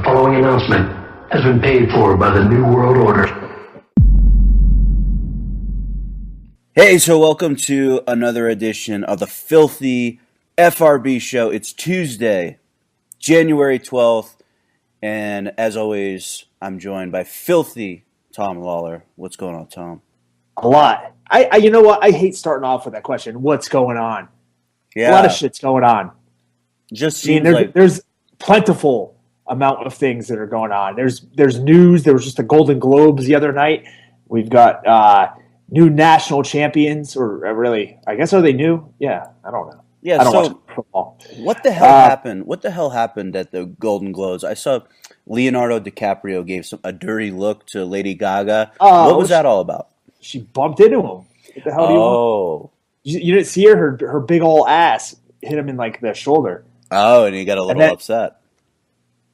following announcement has been paid for by the New World Order. Hey, so welcome to another edition of the Filthy FRB show. It's Tuesday, January 12th, and as always, I'm joined by Filthy Tom Lawlor. What's going on, Tom? A lot. You know what? I hate starting off with that question. What's going on? Yeah. A lot of shit's going on. Just seems like there's plentiful amount of things that are going on. There's news. There was just the Golden Globes the other night. We've got new national champions, or really, I guess, are they new? Yeah, I don't know. Yeah, I don't watch football. What the hell happened? What the hell happened at the Golden Globes? I saw Leonardo DiCaprio gave a dirty look to Lady Gaga. What was that all about? She bumped into him. What the hell do you want? You didn't see her? Her big old ass hit him in like the shoulder. Oh, and he got a little upset.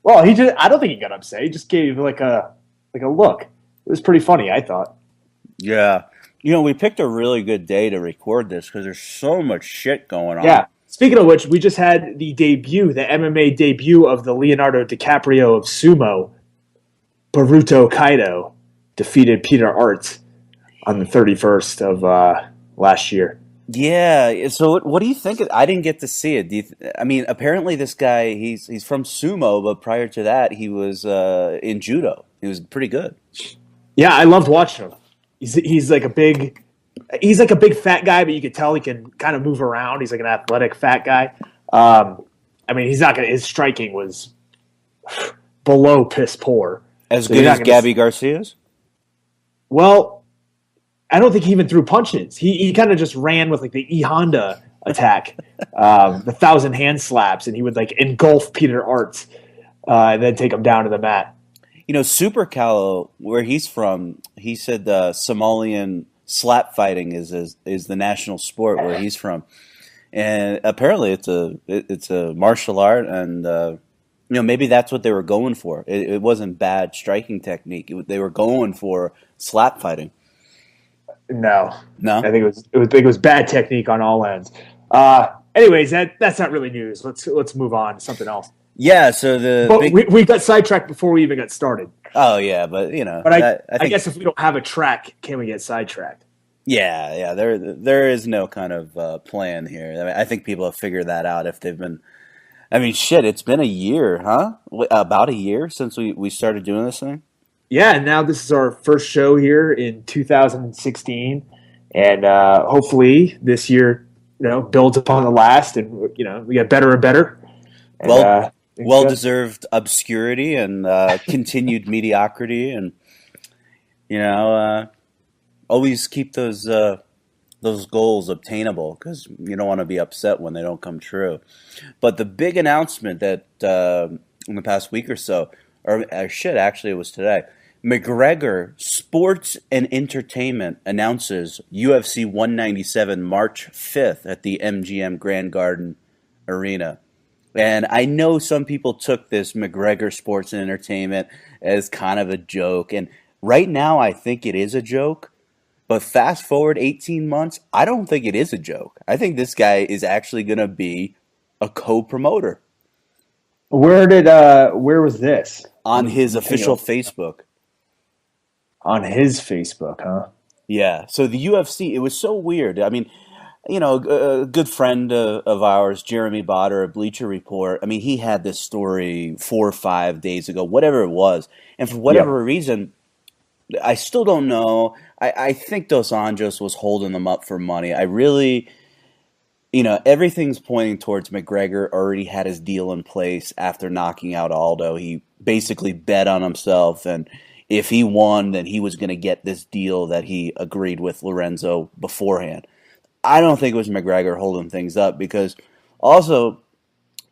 Well, I don't think he got upset. He just gave like a look. It was pretty funny, I thought. Yeah. You know, we picked a really good day to record this because there's so much shit going on. Yeah. Speaking of which, we just had the MMA debut of the Leonardo DiCaprio of sumo. Baruto Kaido defeated Peter Arts on the 31st of last year. Yeah. So what do you think? I didn't get to see it. I mean, apparently this guy, he's from sumo, but prior to that, he was in judo. He was pretty good. Yeah, I loved watching him. He's like a big fat guy, but you could tell he can kind of move around. He's like an athletic fat guy. I mean, his striking was below piss poor. As good as Gabby Garcia's? Well, I don't think he even threw punches. He kind of just ran with like the E Honda attack, the 1,000 hand slaps, and he would like engulf Peter Arts and then take him down to the mat. You know, Super Cal, where he's from, he said Somalian slap fighting is the national sport where he's from, and apparently it's a martial art, and maybe that's what they were going for. It wasn't bad striking technique. They were going for slap fighting. No, I think it was bad technique on all ends. Anyways, that's not really news. Let's move on to something else. Yeah, so we got sidetracked before we even got started. Oh yeah, but you know. But I guess if we don't have a track, can we get sidetracked? Yeah. There is no kind of plan here. I mean, I think people have figured that out if they've been. I mean, shit, it's been a year, huh? About a year since we started doing this thing. Yeah, and now this is our first show here in 2016, and hopefully this year, builds upon the last, and we get better and better. And, well-deserved obscurity and continued mediocrity, and always keep those goals obtainable because you don't want to be upset when they don't come true. But the big announcement that in the past week or so, it was today. McGregor Sports and Entertainment announces UFC 197 March 5th at the MGM Grand Garden Arena. And I know some people took this McGregor Sports and Entertainment as kind of a joke. And right now, I think it is a joke. But fast forward 18 months, I don't think it is a joke. I think this guy is actually going to be a co-promoter. Where was this? On his official Facebook. On his Facebook, huh? Yeah. So the UFC, it was so weird. I mean, a good friend of ours, Jeremy Botter of Bleacher Report, I mean, he had this story 4 or 5 days ago, whatever it was. And for whatever reason, I still don't know. I think Dos Anjos was holding them up for money. I really, everything's pointing towards McGregor already had his deal in place after knocking out Aldo. He basically bet on himself, and if he won, then he was going to get this deal that he agreed with Lorenzo beforehand. I don't think it was McGregor holding things up because also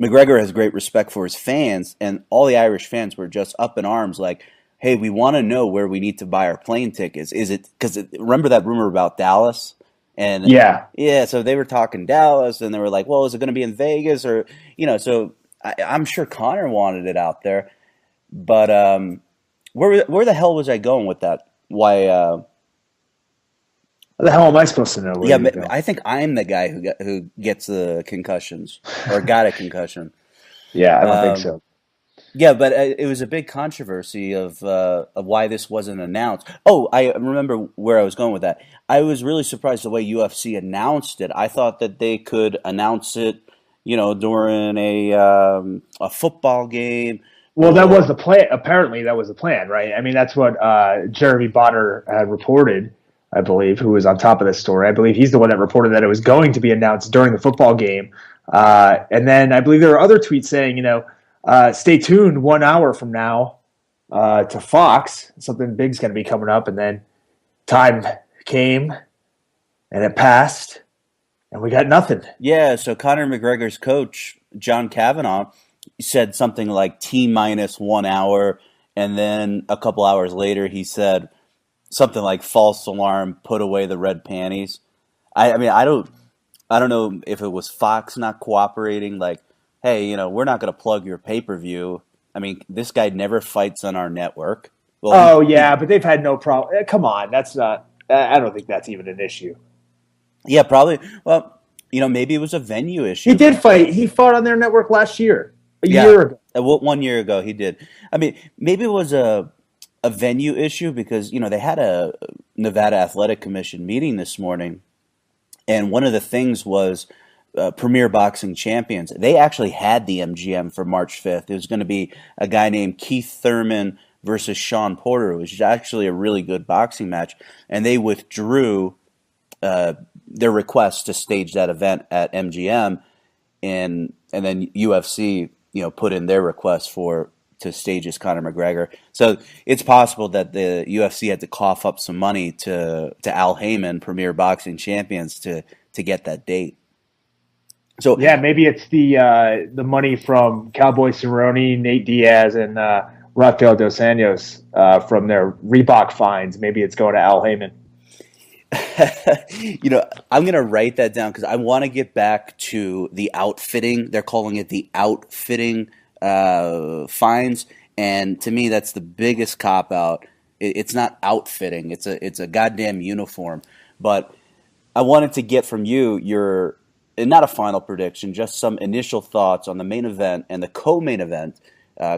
McGregor has great respect for his fans, and all the Irish fans were just up in arms like, hey, we want to know where we need to buy our plane tickets. Is it because remember that rumor about Dallas? And yeah, so they were talking Dallas, and they were like, well, is it going to be in Vegas or so I'm sure Connor wanted it out there, but where the hell was I going with that? Why? How the hell am I supposed to know? I think I'm the guy who gets the concussions or got a concussion. Yeah, I don't think so. Yeah, but it was a big controversy of why this wasn't announced. Oh, I remember where I was going with that. I was really surprised the way UFC announced it. I thought that they could announce it, during a football game Well, that was or the plan. Apparently, that was the plan, right? I mean, that's what Jeremy Bonner had reported, I believe, who was on top of this story. I believe he's the one that reported that it was going to be announced during the football game. And then I believe there were other tweets saying, stay tuned 1 hour from now to Fox. Something big's going to be coming up. And then time came and it passed and we got nothing. yeah. So Conor McGregor's coach, John Kavanagh, said something like T minus 1 hour, and then a couple hours later he said something like false alarm, put away the red panties. I mean, I don't know if it was Fox not cooperating, like, hey, we're not going to plug your pay-per-view. I mean, this guy never fights on our network. Well, Yeah, but they've had no problem. Come on, that's not. I don't think that's even an issue. yeah, probably. Well, maybe it was a venue issue. He did fight. He fought on their network last year, a Yeah, year ago. 1 year ago he did. I mean, maybe it was a venue issue because they had a Nevada Athletic Commission meeting this morning, and one of the things was Premier Boxing Champions. They actually had the MGM for March 5th. It was going to be a guy named Keith Thurman versus Sean Porter, which is actually a really good boxing match, and they withdrew their request to stage that event at MGM, and then UFC put in their request to stage as Conor McGregor. So it's possible that the UFC had to cough up some money to Al Heyman, Premier Boxing Champions, to get that date. So Yeah, maybe it's the money from Cowboy Cerrone, Nate Diaz, and Rafael dos Anjos from their Reebok fines. Maybe it's going to Al Heyman. I'm going to write that down because I want to get back to the outfitting. They're calling it the outfitting fines, and to me, that's the biggest cop out. It's not outfitting; it's a goddamn uniform. But I wanted to get from you your not a final prediction, just some initial thoughts on the main event and the co-main event: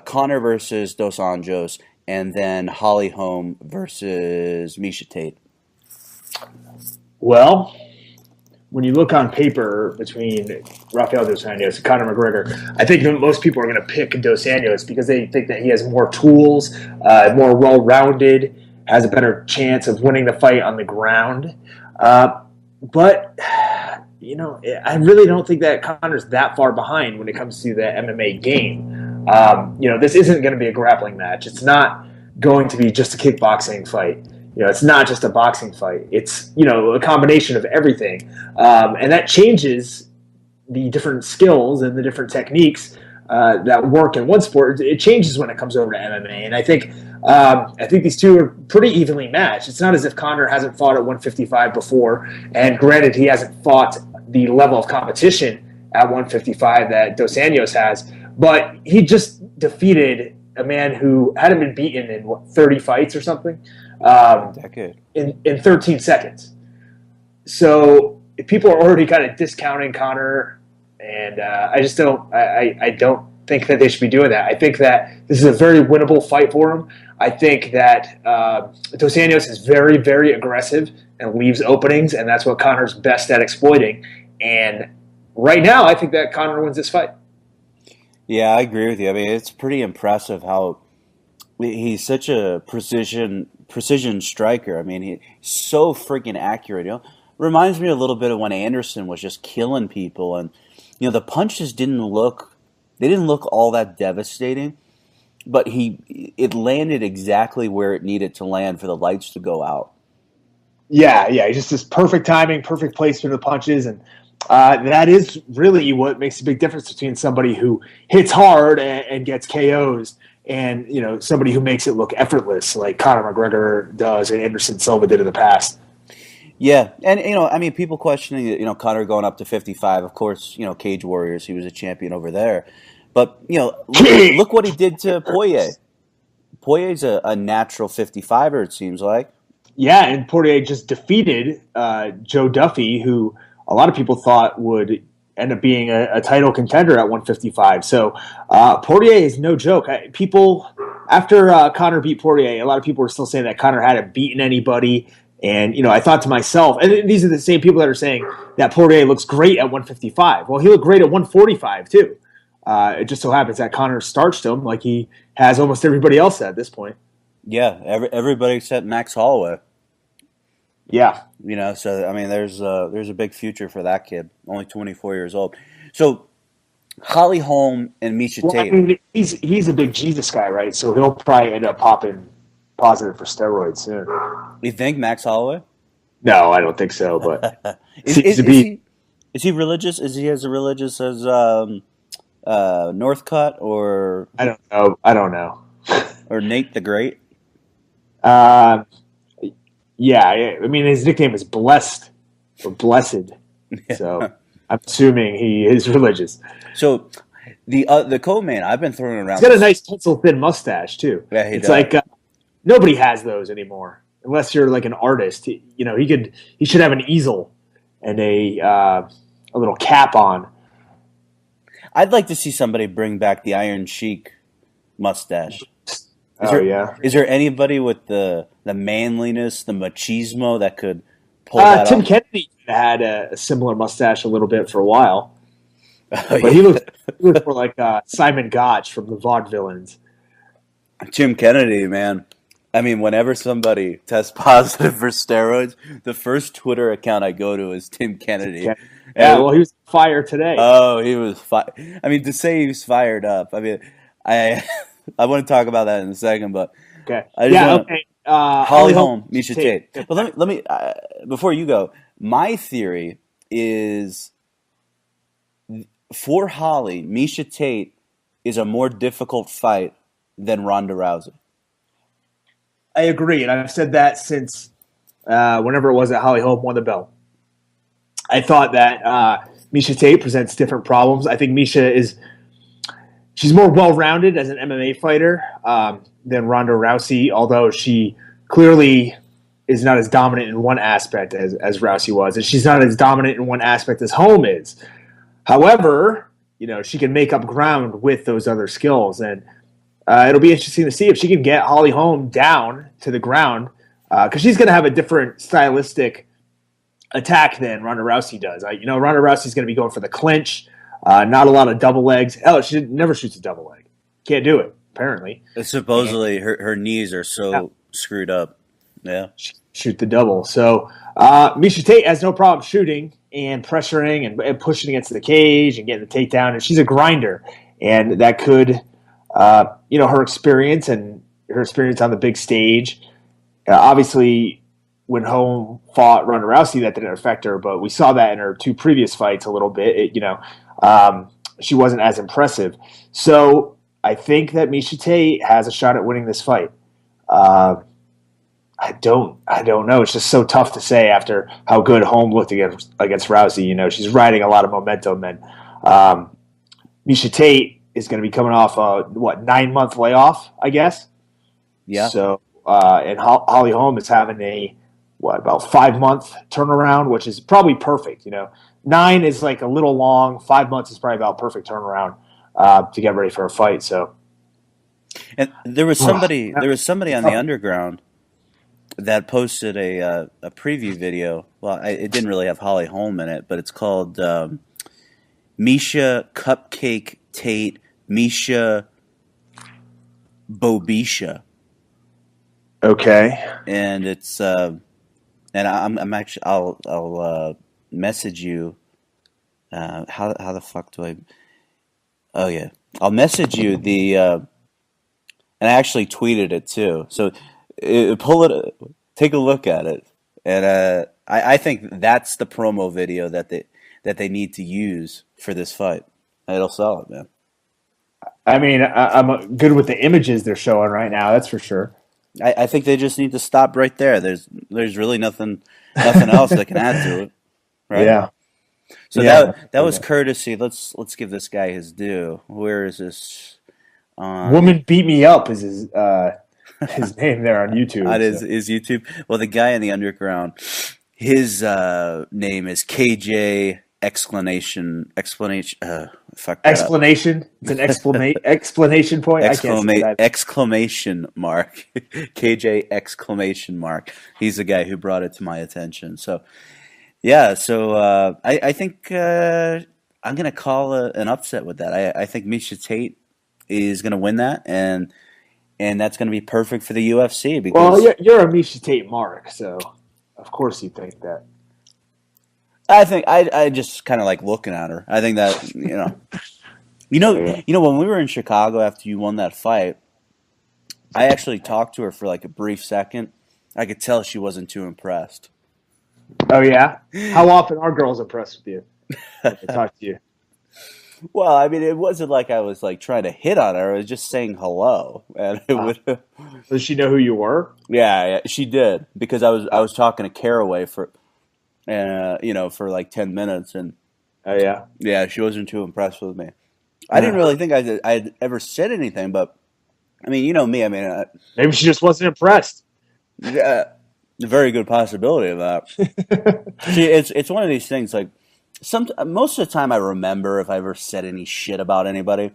Conor versus Dos Anjos, and then Holly Holm versus Miesha Tate. Well, when you look on paper between Rafael dos Anjos and Conor McGregor, I think that most people are going to pick dos Anjos because they think that he has more tools, more well-rounded, has a better chance of winning the fight on the ground. But I really don't think that Conor's that far behind when it comes to the MMA game. This isn't going to be a grappling match. It's not going to be just a kickboxing fight. It's not just a boxing fight. It's, a combination of everything. And that changes the different skills and the different techniques that work in one sport. It changes when it comes over to MMA. And I think these two are pretty evenly matched. It's not as if Conor hasn't fought at 155 before. And granted, he hasn't fought the level of competition at 155 that Dos Anjos has. But he just defeated a man who hadn't been beaten in 30 fights or something. Decade. In 13 seconds. So people are already kind of discounting Conor, and I just don't. I don't think that they should be doing that. I think that this is a very winnable fight for him. I think that Dos Anjos is very, very aggressive and leaves openings, and that's what Conor's best at exploiting. And right now, I think that Conor wins this fight. Yeah, I agree with you. I mean, it's pretty impressive how he's such a precision striker. I mean, he's so freaking accurate. Reminds me a little bit of when Anderson was just killing people, and the punches didn't look all that devastating, but it landed exactly where it needed to land for the lights to go out. Yeah, just this perfect timing, perfect placement of the punches, and that is really what makes a big difference between somebody who hits hard and gets KOs and somebody who makes it look effortless like Conor McGregor does and Anderson Silva did in the past. Yeah, and people questioning Conor going up to 55. Of course, Cage Warriors, he was a champion over there, but look what he did to Poirier. Poirier's a natural 55er, it seems like. Yeah, and Poirier just defeated Joe Duffy, who a lot of people thought would end up being a title contender at 155. So Poirier is no joke. After Conor beat Poirier, a lot of people were still saying that Conor hadn't beaten anybody. And, I thought to myself, and these are the same people that are saying that Poirier looks great at 155. Well, he looked great at 145, too. It just so happens that Conor starched him like he has almost everybody else at this point. Yeah, everybody except Max Holloway. Yeah. So, I mean, there's a big future for that kid, only 24 years old. So, Holly Holm and Miesha Tate. I mean, he's a big Jesus guy, right? So he'll probably end up popping positive for steroids soon. You think Max Holloway? No, I don't think so. But is he religious? Is he as religious as Northcutt or I don't know. or Nate the Great? Yeah. I mean, his nickname is Blessed or Blessed. Yeah. So I'm assuming he is religious. So the co-main, I've been throwing around. He's got a nice pencil thin mustache too. Yeah, he it's does. Like nobody has those anymore, unless you're like an artist. He should have an easel and a little cap on. I'd like to see somebody bring back the Iron Sheik mustache. Is there anybody with the manliness, the machismo that could pull that Tim off? Kennedy had a similar mustache a little bit for a while. But he looked more like Simon Gotch from the Vaudevillains. Tim Kennedy, man. I mean, whenever somebody tests positive for steroids, the first Twitter account I go to is Tim Kennedy. Yeah, well, he was fired today. Oh, he was fired. I mean, to say he was fired up. I mean, I want to talk about that in a second, but okay. Okay. Holly Holm, Miesha Tate. But let me before you go, my theory is for Holly, Miesha Tate is a more difficult fight than Ronda Rousey. I agree, and I've said that since whenever it was that Holly Holm won the belt. I thought that Miesha Tate presents different problems. I think she's more well-rounded as an MMA fighter than Ronda Rousey, although she clearly is not as dominant in one aspect as Rousey was, and she's not as dominant in one aspect as Holm is. However, she can make up ground with those other skills, and it'll be interesting to see if she can get Holly Holm down to the ground, because she's going to have a different stylistic attack than Ronda Rousey does. Ronda Rousey's going to be going for the clinch, not a lot of double legs. Hell, she never shoots a double leg. Can't do it, apparently. Supposedly, her knees are so screwed up. Yeah. Shoot the double. So Miesha Tate has no problem shooting and pressuring and pushing against the cage and getting the takedown. And she's a grinder. And that could, her experience and her experience on the big stage. Obviously, when Holm fought Ronda Rousey, that didn't affect her. But we saw that in her two previous fights a little bit. She wasn't as impressive. So I think that Miesha Tate has a shot at winning this fight. I don't know. It's just so tough to say after how good Holm looked against Rousey. She's riding a lot of momentum, and Miesha Tate is going to be coming off a 9-month layoff, I guess. Yeah. So and Holly Holm is having about 5-month turnaround, which is probably perfect. 9 is like a little long. 5 months is probably about perfect turnaround to get ready for a fight. So, and there was somebody on the underground that posted a preview video. Well, it didn't really have Holly Holm in it, but it's called Miesha Cupcake Tate Miesha Bobisha. Okay. And it's and I'm actually I'll message you. How the fuck do I? Oh yeah, I'll message you the. And I actually tweeted it too. So. Take a look at it, and I think that's the promo video that they need to use for this fight. It'll sell it, man. I mean, I'm good with the images they're showing right now. That's for sure. I think they just need to stop right there. There's really nothing else they can add to it, right? Yeah. So that was courtesy. Let's give this guy his due. Where is this? Woman Beat Me Up is his name there on YouTube. That is YouTube. Well, the guy in the underground, his name is KJ Explanation. Fuck that up. Explanation. It's an explanation point. I can't say that. Exclamation mark. KJ exclamation mark. He's the guy who brought it to my attention. So, yeah. So I think I'm going to call an upset with that. I think Miesha Tate is going to win that, and that's going to be perfect for the UFC. Because, well, you're a Miesha Tate mark, so of course you think that. I think I just kind of like looking at her. I think that when we were in Chicago after you won that fight, I actually talked to her for like a brief second. I could tell she wasn't too impressed. Oh yeah? How often are girls impressed with you when they talk to you? Well, I mean, it wasn't like I was like trying to hit on her. I was just saying hello, and it would. Does she know who you were? Yeah, she did, because I was talking to Caraway for like 10 minutes, and oh yeah, she wasn't too impressed with me. I didn't really think I'd ever said anything, but I mean, you know me. I mean, maybe she just wasn't impressed. Yeah, a very good possibility of that. See, it's one of these things. Like most of the time, I remember if I ever said any shit about anybody,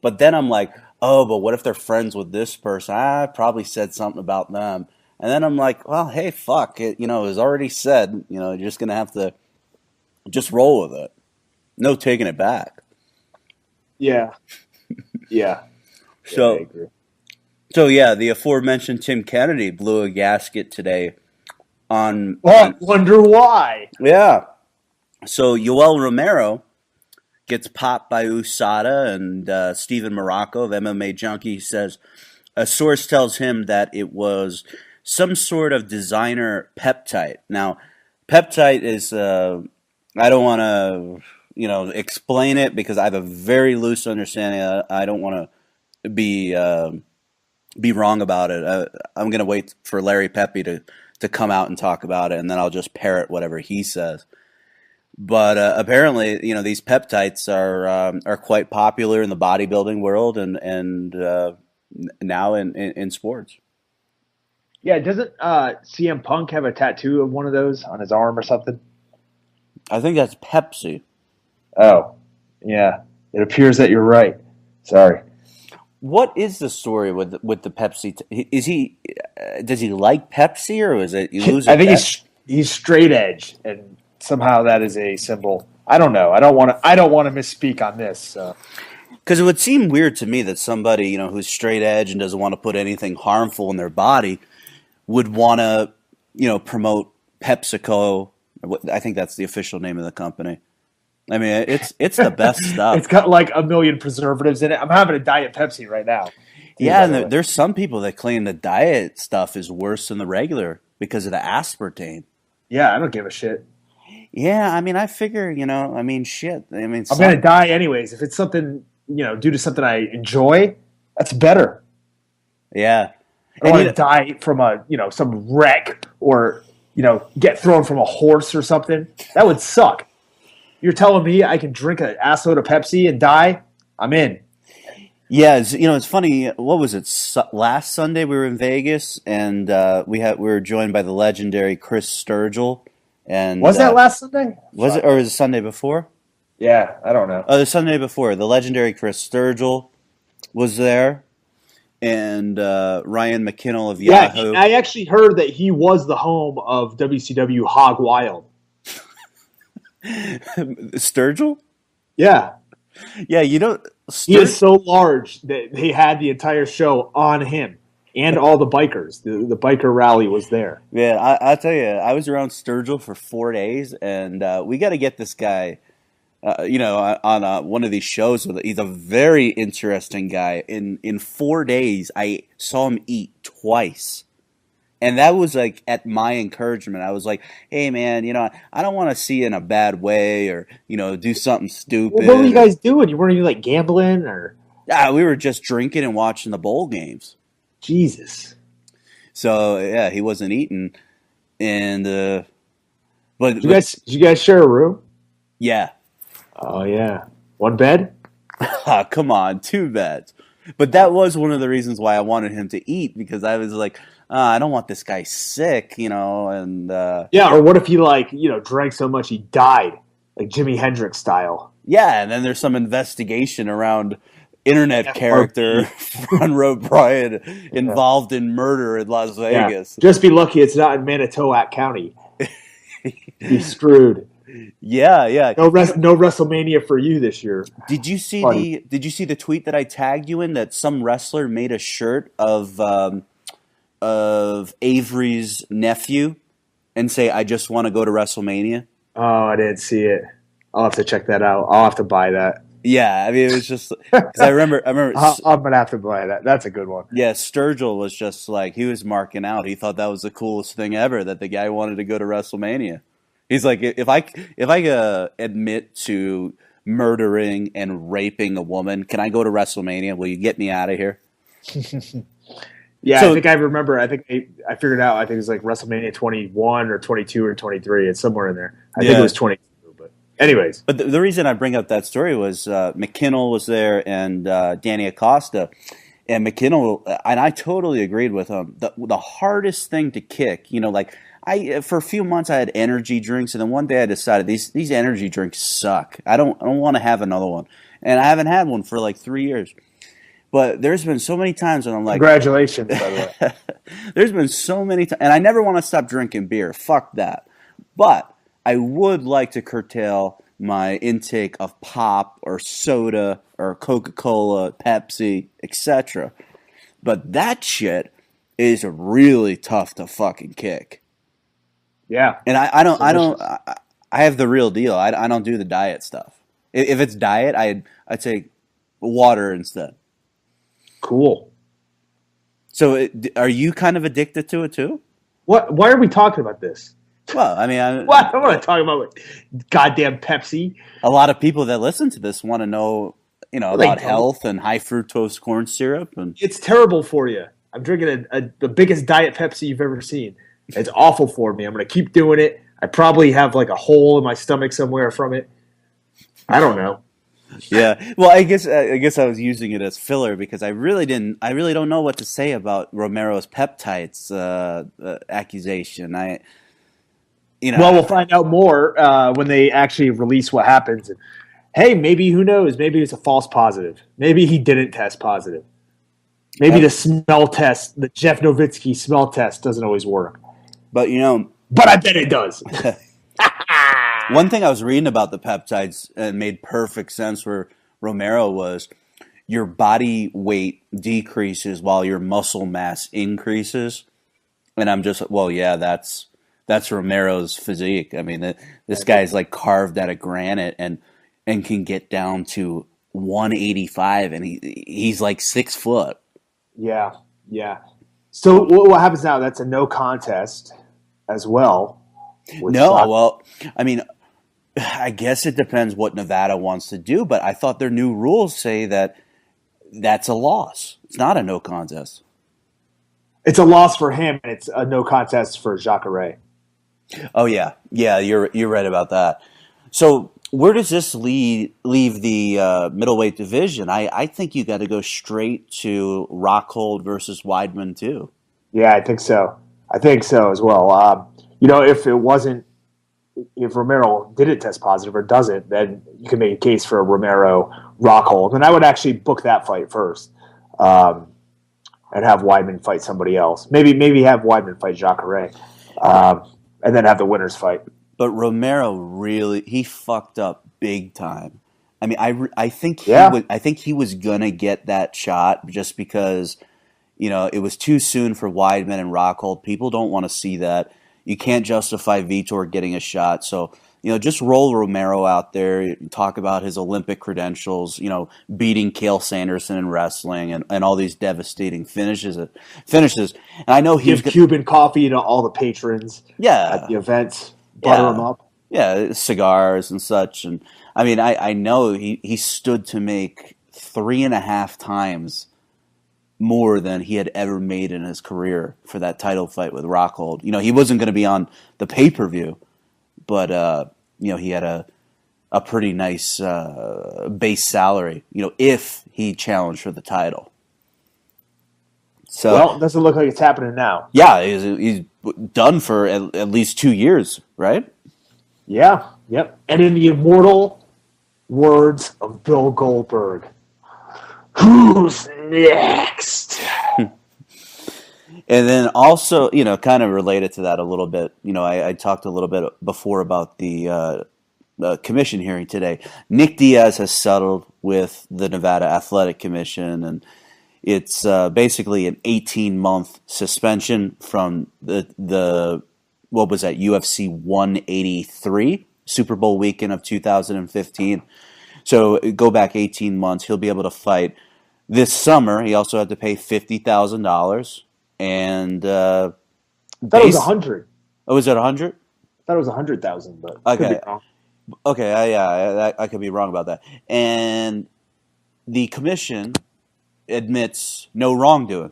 but then I'm like, oh, but what if they're friends with this person? I probably said something about them. And then I'm like, well, hey, fuck it. It was already said. You're just going to have to just roll with it. No taking it back. Yeah. Yeah. So, I agree. So yeah, the aforementioned Tim Kennedy blew a gasket today on... I wonder why. Yeah. So Yoel Romero gets popped by USADA, and Steven Morocco of MMA Junkie says a source tells him that it was some sort of designer peptide. Now, peptide is, I don't want to, explain it because I have a very loose understanding. I don't want to be wrong about it. I'm going to wait for Larry Pepe to come out and talk about it, and then I'll just parrot whatever he says. But apparently, these peptides are quite popular in the bodybuilding world and now in sports. Yeah, doesn't CM Punk have a tattoo of one of those on his arm or something? I think that's Pepsi. Oh, yeah. It appears that you're right. Sorry. What is the story with the Pepsi? Does he like Pepsi, or is it you lose? I think he's straight edge, and somehow that is a symbol. I don't know. I don't want to misspeak on this. Because it would seem weird to me that somebody who's straight edge and doesn't want to put anything harmful in their body would want to promote PepsiCo. I think that's the official name of the company. I mean, it's the best stuff. It's got like 1 million preservatives in it. I'm having a Diet Pepsi right now. Yeah, and there's some people that claim the diet stuff is worse than the regular because of the aspartame. Yeah, I don't give a shit. Yeah, I mean, I figure, shit. I mean, I'm going to die anyways. If it's something, due to something I enjoy, that's better. Yeah. I don't want to die from some wreck or, get thrown from a horse or something. That would suck. You're telling me I can drink an assload of Pepsi and die? I'm in. Yeah, it's funny. What was it? Last Sunday we were in Vegas, and we were joined by the legendary Chris Sturgill. And was that last Sunday? Was it, or was it Sunday before? Yeah, I don't know. Oh, the Sunday before. The legendary Chris Sturgill was there, and Ryan McKinnell of Yahoo. Yeah, I actually heard that he was the home of WCW Hog Wild. Sturgill? Yeah. Yeah, he is so large that they had the entire show on him and all the bikers. The biker rally was there. Yeah, I'll tell you, I was around Sturgill for 4 days, and we got to get this guy, on one of these shows. He's a very interesting guy. In 4 days, I saw him eat twice. And that was like at my encouragement. I was like, hey, man, I don't want to see you in a bad way or, do something stupid. Well, what were you guys doing? You weren't even like gambling or? We were just drinking and watching the bowl games. Jesus. So, yeah, he wasn't eating. And, but did you guys share a room? Yeah. Oh, yeah. One bed? Come on, 2 beds. But that was one of the reasons why I wanted him to eat, because I was like, I don't want this guy sick, and... Yeah, or what if he, drank so much he died? like Jimi Hendrix style. Yeah, and then there's some investigation around internet FRB. character Monroe Bryant Yeah. involved in murder in Las Vegas. Just be lucky it's not in Manitowoc County. Be screwed. Yeah. No WrestleMania for you this year. Did you see Funny. the tweet that I tagged you in, that some wrestler made a shirt of Avery's nephew and say, "I just want to go to WrestleMania"? Oh, I didn't see it. I'll have to check that out. I'll have to buy that. Yeah, I mean, it was just because I remember. I'm gonna have to buy that. That's a good one. Yeah, Sturgill was just like, he was marking out. He thought that was the coolest thing ever, that the guy wanted to go to WrestleMania. He's like, if I admit to murdering and raping a woman, can I go to WrestleMania? Will you get me out of here? Yeah, So- I think I remember. I think I figured out. I think it was like WrestleMania 21 or 22 or 23. It's somewhere in there. I think Yeah. it was 22. But anyways, But the reason I bring up that story was McKinnell was there and Danny Acosta. And McKinnell, and I totally agreed with him. The hardest thing to kick, like for a few months I had energy drinks, and then one day I decided these energy drinks suck. I don't want to have another one, and I haven't had one for like 3 years. But there's been so many times when I'm like, congratulations, by the way. there's been so many times, and I never want to stop drinking beer. Fuck that. But I would like to curtail my intake of pop or soda or Coca-Cola, Pepsi, etc. But that shit is really tough to fucking kick. Yeah, And I have the real deal. I don't do the diet stuff. If it's diet, I'd take water instead. cool. So are you kind of addicted to it too? What? Why are we talking about this? Well, I mean, What? I want to talk about goddamn Pepsi. a lot of people that listen to this want to know, they about don't. health and high fructose corn syrup. And It's terrible for you. I'm drinking the biggest diet Pepsi you've ever seen. It's awful for me. I'm going to keep doing it. I probably have like a hole in my stomach somewhere from it. I don't know. yeah, well, I guess I was using it as filler because I really don't know what to say about Romero's peptides accusation. Well, we'll find out more when they actually release what happens. And, hey, maybe, who knows? Maybe it's a false positive. Maybe he didn't test positive. Maybe the smell test, the Jeff Nowitzki smell test, doesn't always work. But But I bet it does. one thing I was reading about the peptides and made perfect sense for Romero was your body weight decreases while your muscle mass increases. And I'm just, well, yeah, that's Romero's physique. I mean, this guy's like carved out of granite and can get down to 185, and he's like 6 foot. Yeah. So what happens now? That's a no contest as well. Well, I mean, I guess it depends what Nevada wants to do, but I thought their new rules say that that's a loss. It's not a no contest. It's a loss for him, and it's a no contest for Jacare. Oh yeah, you're right about that. So where does this leave the middleweight division? I think you got to go straight to Rockhold versus Weidman too. Yeah, I think so. As well. If Romero didn't test positive or doesn't, then you can make a case for a Romero Rockhold, and I would actually book that fight first, and have Weidman fight somebody else. Maybe have Weidman fight Jacare, and then have the winners fight. But Romero he fucked up big time. I mean, I think he was gonna get that shot just because it was too soon for Weidman and Rockhold. People don't want to see that. You can't justify Vitor getting a shot, so just roll Romero out there. Talk about his Olympic credentials. Beating Cale Sanderson in wrestling and all these devastating finishes. And I know Give Cuban coffee to all the patrons. Yeah, at the events. Butter them up. Yeah, cigars and such. And I mean, I know he stood to make 3.5 times more than he had ever made in his career for that title fight with Rockhold. He wasn't going to be on the pay-per-view, but he had a pretty nice base salary, if he challenged for the title. So, well, it doesn't look like it's happening now. Yeah, he's done for at least 2 years, right? Yeah, yep. And in the immortal words of Bill Goldberg, who's next? And then also, kind of related to that a little bit, I talked a little bit before about the commission hearing today. Nick Diaz has settled with the Nevada Athletic Commission, and it's basically an 18-month suspension from the what was that, UFC 183, Super Bowl weekend of 2015. So go back 18 months. He'll be able to fight this summer. He also had to pay $50,000. And I thought it was 100. Oh, was it 100? I thought it was 100,000, but okay. Could be wrong. Okay, I could be wrong about that. And the commission admits no wrongdoing.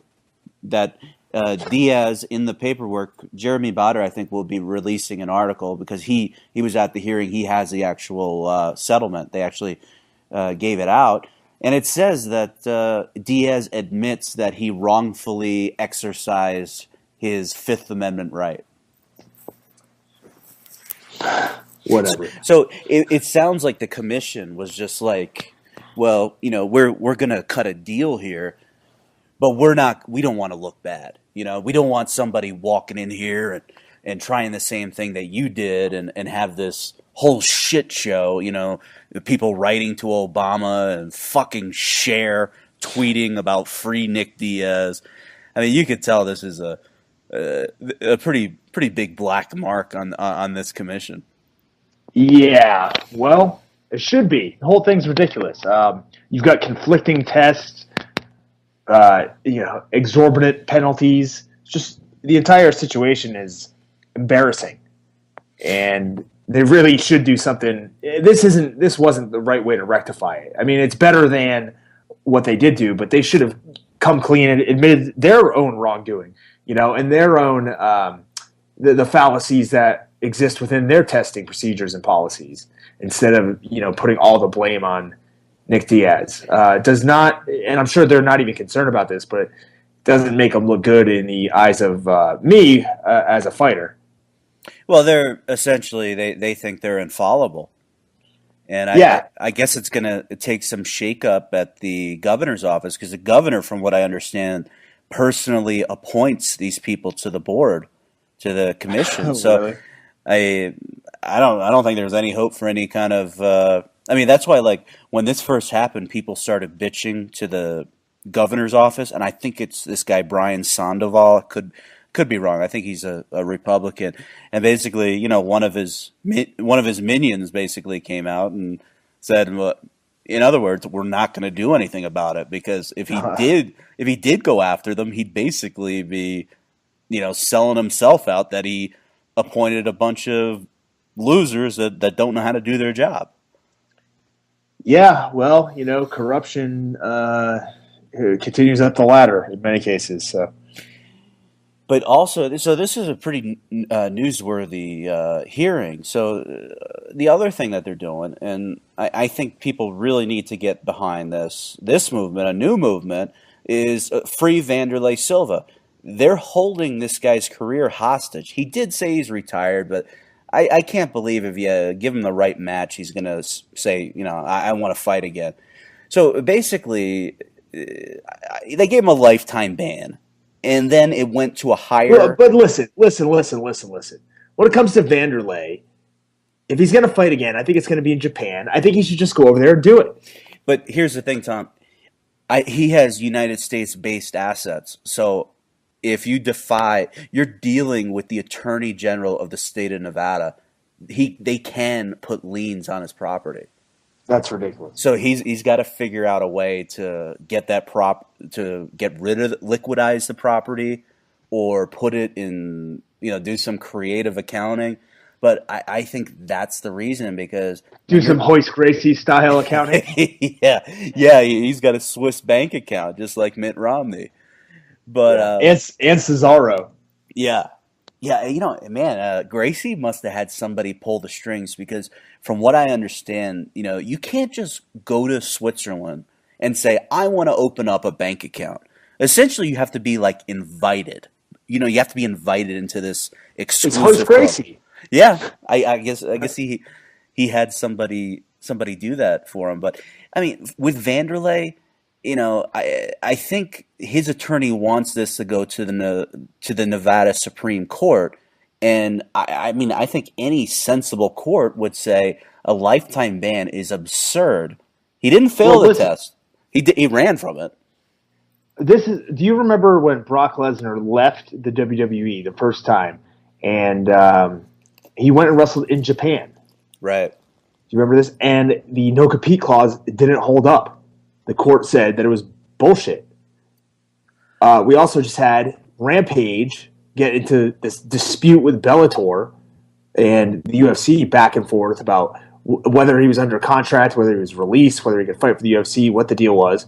That Diaz, in the paperwork, Jeremy Botter, I think, will be releasing an article because he was at the hearing. He has the actual settlement. They actually gave it out. And it says that Diaz admits that he wrongfully exercised his Fifth Amendment right. Whatever. So it sounds like the commission was just like, well, we're going to cut a deal here, but we don't want to look bad. We don't want somebody walking in here and trying the same thing that you did and have this whole shit show, people writing to Obama and fucking Cher tweeting about free Nick Diaz. I mean, you could tell this is a pretty big black mark on this commission. Yeah, well, it should be. The whole thing's ridiculous. You've got conflicting tests, exorbitant penalties. Just the entire situation is embarrassing, and they really should do something. This wasn't the right way to rectify it. I mean, it's better than what they did do, but they should have come clean and admitted their own wrongdoing, and their own the fallacies that exist within their testing procedures and policies, instead of putting all the blame on Nick Diaz. Does not, and I'm sure they're not even concerned about this, but it doesn't make them look good in the eyes of me as a fighter. Well, they're essentially they think they're infallible, and I guess it's going to take some shakeup at the governor's office, because the governor, from what I understand, personally appoints these people to the board, to the commission. So Really? I don't think there's any hope for any kind of. That's why, like, when this first happened, people started bitching to the governor's office, and I think it's this guy Brian Sandoval. Could be wrong. I think he's a Republican, and basically, one of his minions basically came out and said, well, in other words, we're not going to do anything about it, because if he did go after them, he'd basically be, selling himself out that he appointed a bunch of losers that don't know how to do their job. Yeah, well, corruption continues up the ladder in many cases. So. But also, so this is a pretty newsworthy hearing. So the other thing that they're doing, and I think people really need to get behind this movement, a new movement, is Free Vanderlei Silva. They're holding this guy's career hostage. He did say he's retired, but I can't believe if you give him the right match, he's going to say, I want to fight again. So basically, they gave him a lifetime ban. And then it went to a higher... Well, but listen. When it comes to Vanderlei, if he's going to fight again, I think it's going to be in Japan. I think he should just go over there and do it. But here's the thing, Tom. He has United States-based assets. So if you you're dealing with the Attorney General of the state of Nevada. They can put liens on his property. That's ridiculous. So he's got to figure out a way to get liquidize the property, or put it in, do some creative accounting. But I think that's the reason, because do some Hoist Gracie style accounting. yeah, he's got a Swiss bank account just like Mitt Romney. But and Cesaro. Yeah, man, Gracie must have had somebody pull the strings, because from what I understand, you can't just go to Switzerland and say, I want to open up a bank account. Essentially, you have to be, like, invited. You have to be invited into this exclusive It's Hoist Gracie. Yeah, I guess he had somebody do that for him. But I mean, with Vanderlei, I think his attorney wants this to go to the Nevada Supreme Court, and I mean, I think any sensible court would say a lifetime ban is absurd. He didn't fail the test. He ran from it. Do you remember when Brock Lesnar left the WWE the first time, and he went and wrestled in Japan? Right. Do you remember this? And the no compete clause didn't hold up. The court said that it was bullshit. We also just had Rampage get into this dispute with Bellator and the UFC back and forth about whether he was under contract, whether he was released, whether he could fight for the UFC, what the deal was.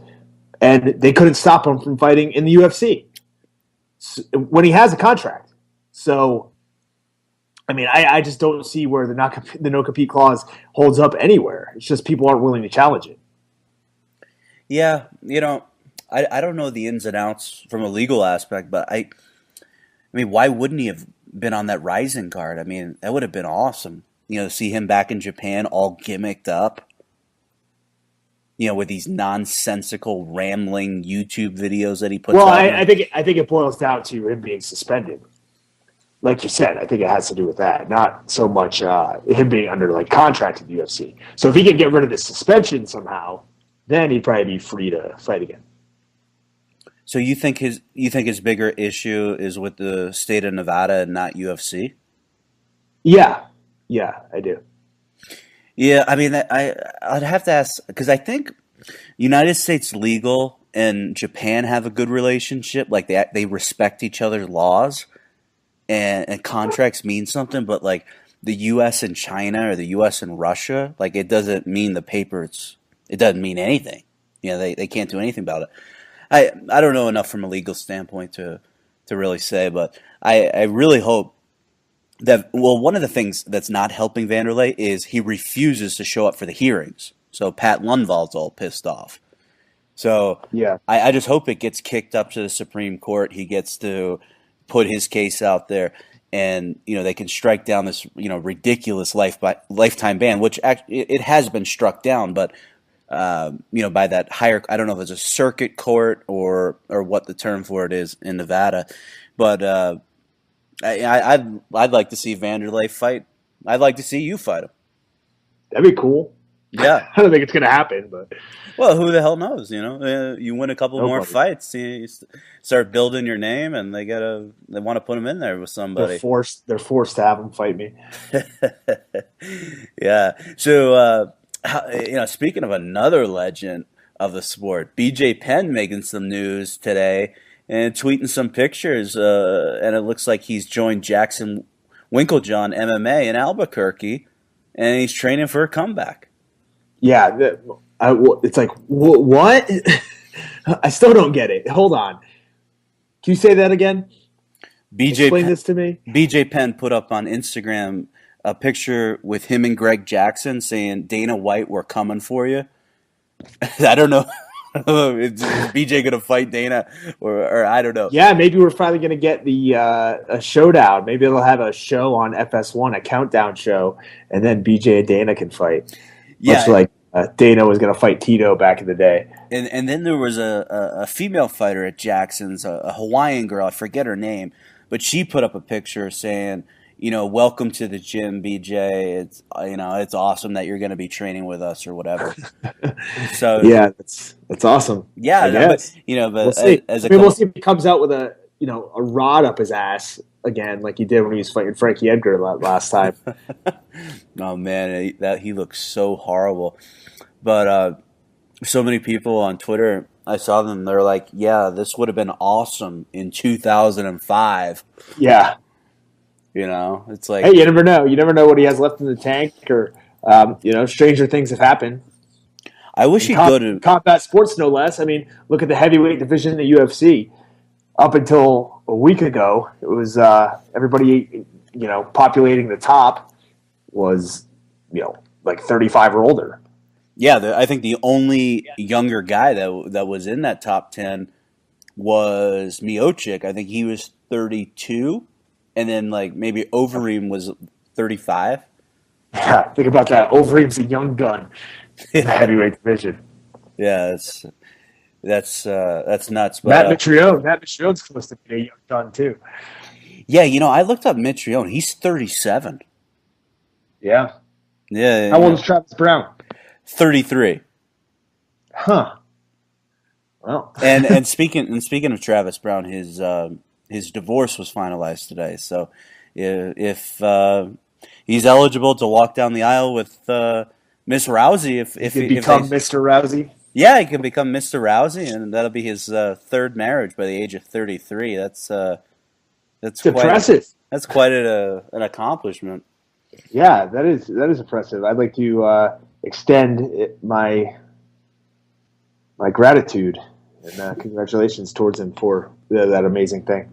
And they couldn't stop him from fighting in the UFC when he has a contract. So, I mean, I just don't see where the no-compete clause holds up anywhere. It's just people aren't willing to challenge it. Yeah, I don't know the ins and outs from a legal aspect, but I mean, why wouldn't he have been on that Rising card? I mean, that would have been awesome. To see him back in Japan all gimmicked up. With these nonsensical, rambling YouTube videos that he puts out. Well, I think it boils down to him being suspended. Like you said, I think it has to do with that, not so much him being under contract in the UFC. So if he can get rid of the suspension somehow, then he'd probably be free to fight again. So you think his bigger issue is with the state of Nevada and not UFC? Yeah, I do. Yeah, I mean, I'd have to ask, because I think United States legal and Japan have a good relationship. Like they respect each other's laws, and contracts mean something. But like the U.S. and China or the U.S. and Russia, like it doesn't mean the paper. It doesn't mean anything. They can't do anything about it. I don't know enough from a legal standpoint to really say, but I really hope. One of the things that's not helping Vanderlei is he refuses to show up for the hearings. So Pat Lundvald's all pissed off. So yeah, I just hope it gets kicked up to the Supreme Court. He gets to put his case out there, and they can strike down this ridiculous lifetime ban, which actually it has been struck down, but by that higher, I don't know if it's a circuit court or what the term for it is in Nevada, but. I'd like to see Vanderlei fight. I'd like to see you fight him. That'd be cool. Yeah, I don't think it's gonna happen, but who the hell knows? You win a couple more fights, you start building your name, and they want to put him in there with somebody. They're forced to have him fight me. Yeah. So speaking of another legend of the sport, BJ Penn making some news today. And tweeting some pictures, and it looks like he's joined Jackson Winklejohn MMA in Albuquerque, and he's training for a comeback. Yeah, it's like, what? I still don't get it. Hold on. Can you say that again? Explain this to me. BJ Penn put up on Instagram a picture with him and Greg Jackson saying, "Dana White, we're coming for you." I don't know. Is BJ going to fight Dana, or I don't know? Yeah, maybe we're finally going to get the a showdown. Maybe they'll have a show on FS1, a countdown show, and then BJ and Dana can fight. Yeah, much like Dana was going to fight Tito back in the day. And then there was a female fighter at Jackson's, a Hawaiian girl. I forget her name, but she put up a picture saying, welcome to the gym, BJ. It's it's awesome that you're going to be training with us or whatever. So yeah, that's awesome. Yeah, but we'll see. We'll see if he comes out with a rod up his ass again, like he did when he was fighting Frankie Edgar last time. Oh man, he looks so horrible. But so many people on Twitter, I saw them. They're like, "Yeah, this would have been awesome in 2005." Yeah. It's like, hey, you never know. You never know what he has left in the tank, or stranger things have happened. I wish he'd go to combat sports, no less. I mean, look at the heavyweight division in the UFC. Up until a week ago, it was everybody, populating the top was, like 35 or older. Yeah, I think the only younger guy that was in that top 10 was Miocic. I think he was 32. And then, maybe Overeem was 35. Yeah, think about that. Overeem's a young gun in the heavyweight division. Yeah, that's nuts. Matt But Mitrione's close to being a young gun too. yeah, I looked up Mitrione. He's 37. Yeah. Yeah, How old is Travis Brown? 33. Huh. Well, And speaking of Travis Brown, his divorce was finalized today. So if he's eligible to walk down the aisle with Miss Rousey, if he become Mr. Rousey. Yeah, he can become Mr. Rousey, and that'll be his third marriage by the age of 33. That's impressive. That's quite an accomplishment. Yeah, that is impressive. I'd like to extend my gratitude and congratulations towards him for that amazing thing.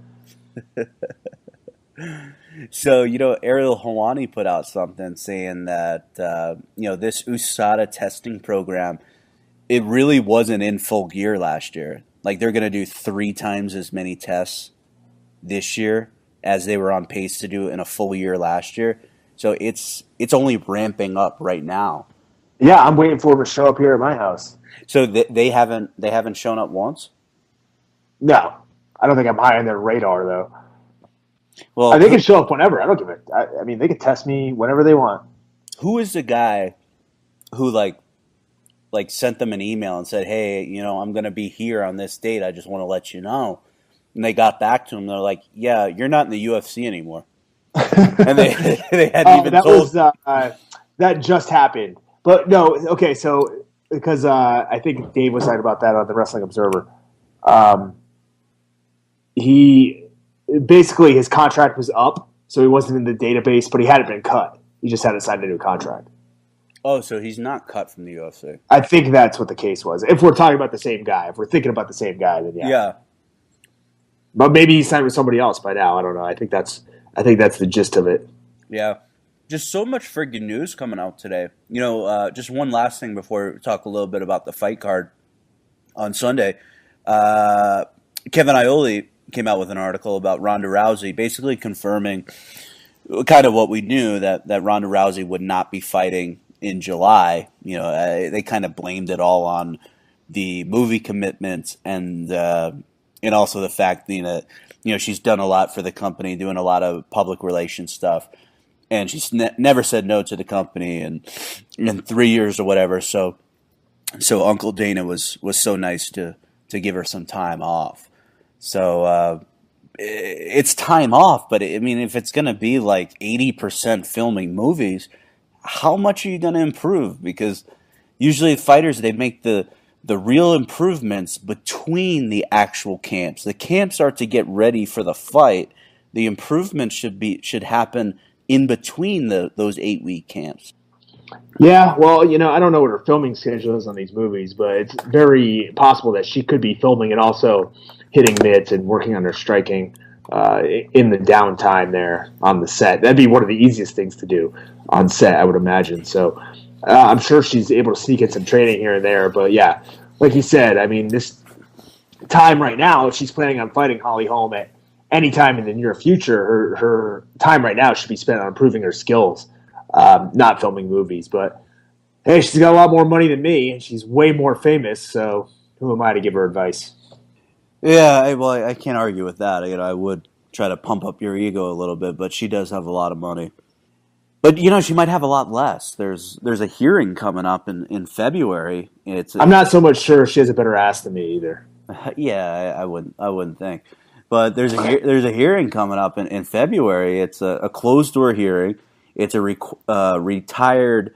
So, Ariel Helwani put out something saying that, this USADA testing program, it really wasn't in full gear last year. Like, they're going to do 3 times as many tests this year as they were on pace to do in a full year last year. So it's only ramping up right now. Yeah, I'm waiting for them to show up here at my house. So they haven't shown up once? No. I don't think I'm high on their radar, though. Well, they can show up whenever. I don't give it. I mean, they can test me whenever they want. Who is the guy who like sent them an email and said, "Hey, I'm going to be here on this date. I just want to let you know." And they got back to him. They're like, "Yeah, you're not in the UFC anymore." And they hadn't even told. That just happened. But no, okay. So because I think Dave was talking about that on the Wrestling Observer. He basically his contract was up, so he wasn't in the database, but he hadn't been cut. He just hadn't signed a new contract. Oh, so he's not cut from the UFC. I think that's what the case was. If we're talking about the same guy, if we're thinking about the same guy, then yeah. Yeah. But maybe he signed with somebody else by now. I don't know. I think that's the gist of it. Yeah. Just so much friggin' news coming out today. Just one last thing before we talk a little bit about the fight card on Sunday. Kevin Iole came out with an article about Ronda Rousey, basically confirming kind of what we knew, that Ronda Rousey would not be fighting in July. They kind of blamed it all on the movie commitments and also the fact that she's done a lot for the company, doing a lot of public relations stuff, and she's never said no to the company in 3 years or whatever. So Uncle Dana was so nice to give her some time off. So it's time off, but I mean, if it's going to be like 80% filming movies, how much are you going to improve? Because usually fighters, they make the real improvements between the actual camps. The camps are to get ready for the fight. The improvements should happen in between those 8-week camps. Yeah, well, I don't know what her filming schedule is on these movies, but it's very possible that she could be filming and also hitting mitts and working on her striking in the downtime there on the set. That'd be one of the easiest things to do on set, I would imagine. So I'm sure she's able to sneak in some training here and there. But yeah, like you said, I mean, this time right now, if she's planning on fighting Holly Holm at any time in the near future, her time right now should be spent on improving her skills, not filming movies. But hey, she's got a lot more money than me, and she's way more famous, so who am I to give her advice? Yeah, well, I can't argue with that. I would try to pump up your ego a little bit, but she does have a lot of money. But she might have a lot less. There's a hearing coming up in February. I'm not so much sure she has a better ass than me either. Yeah, I wouldn't think. But there's a hearing coming up in February. It's a closed door hearing. It's a retired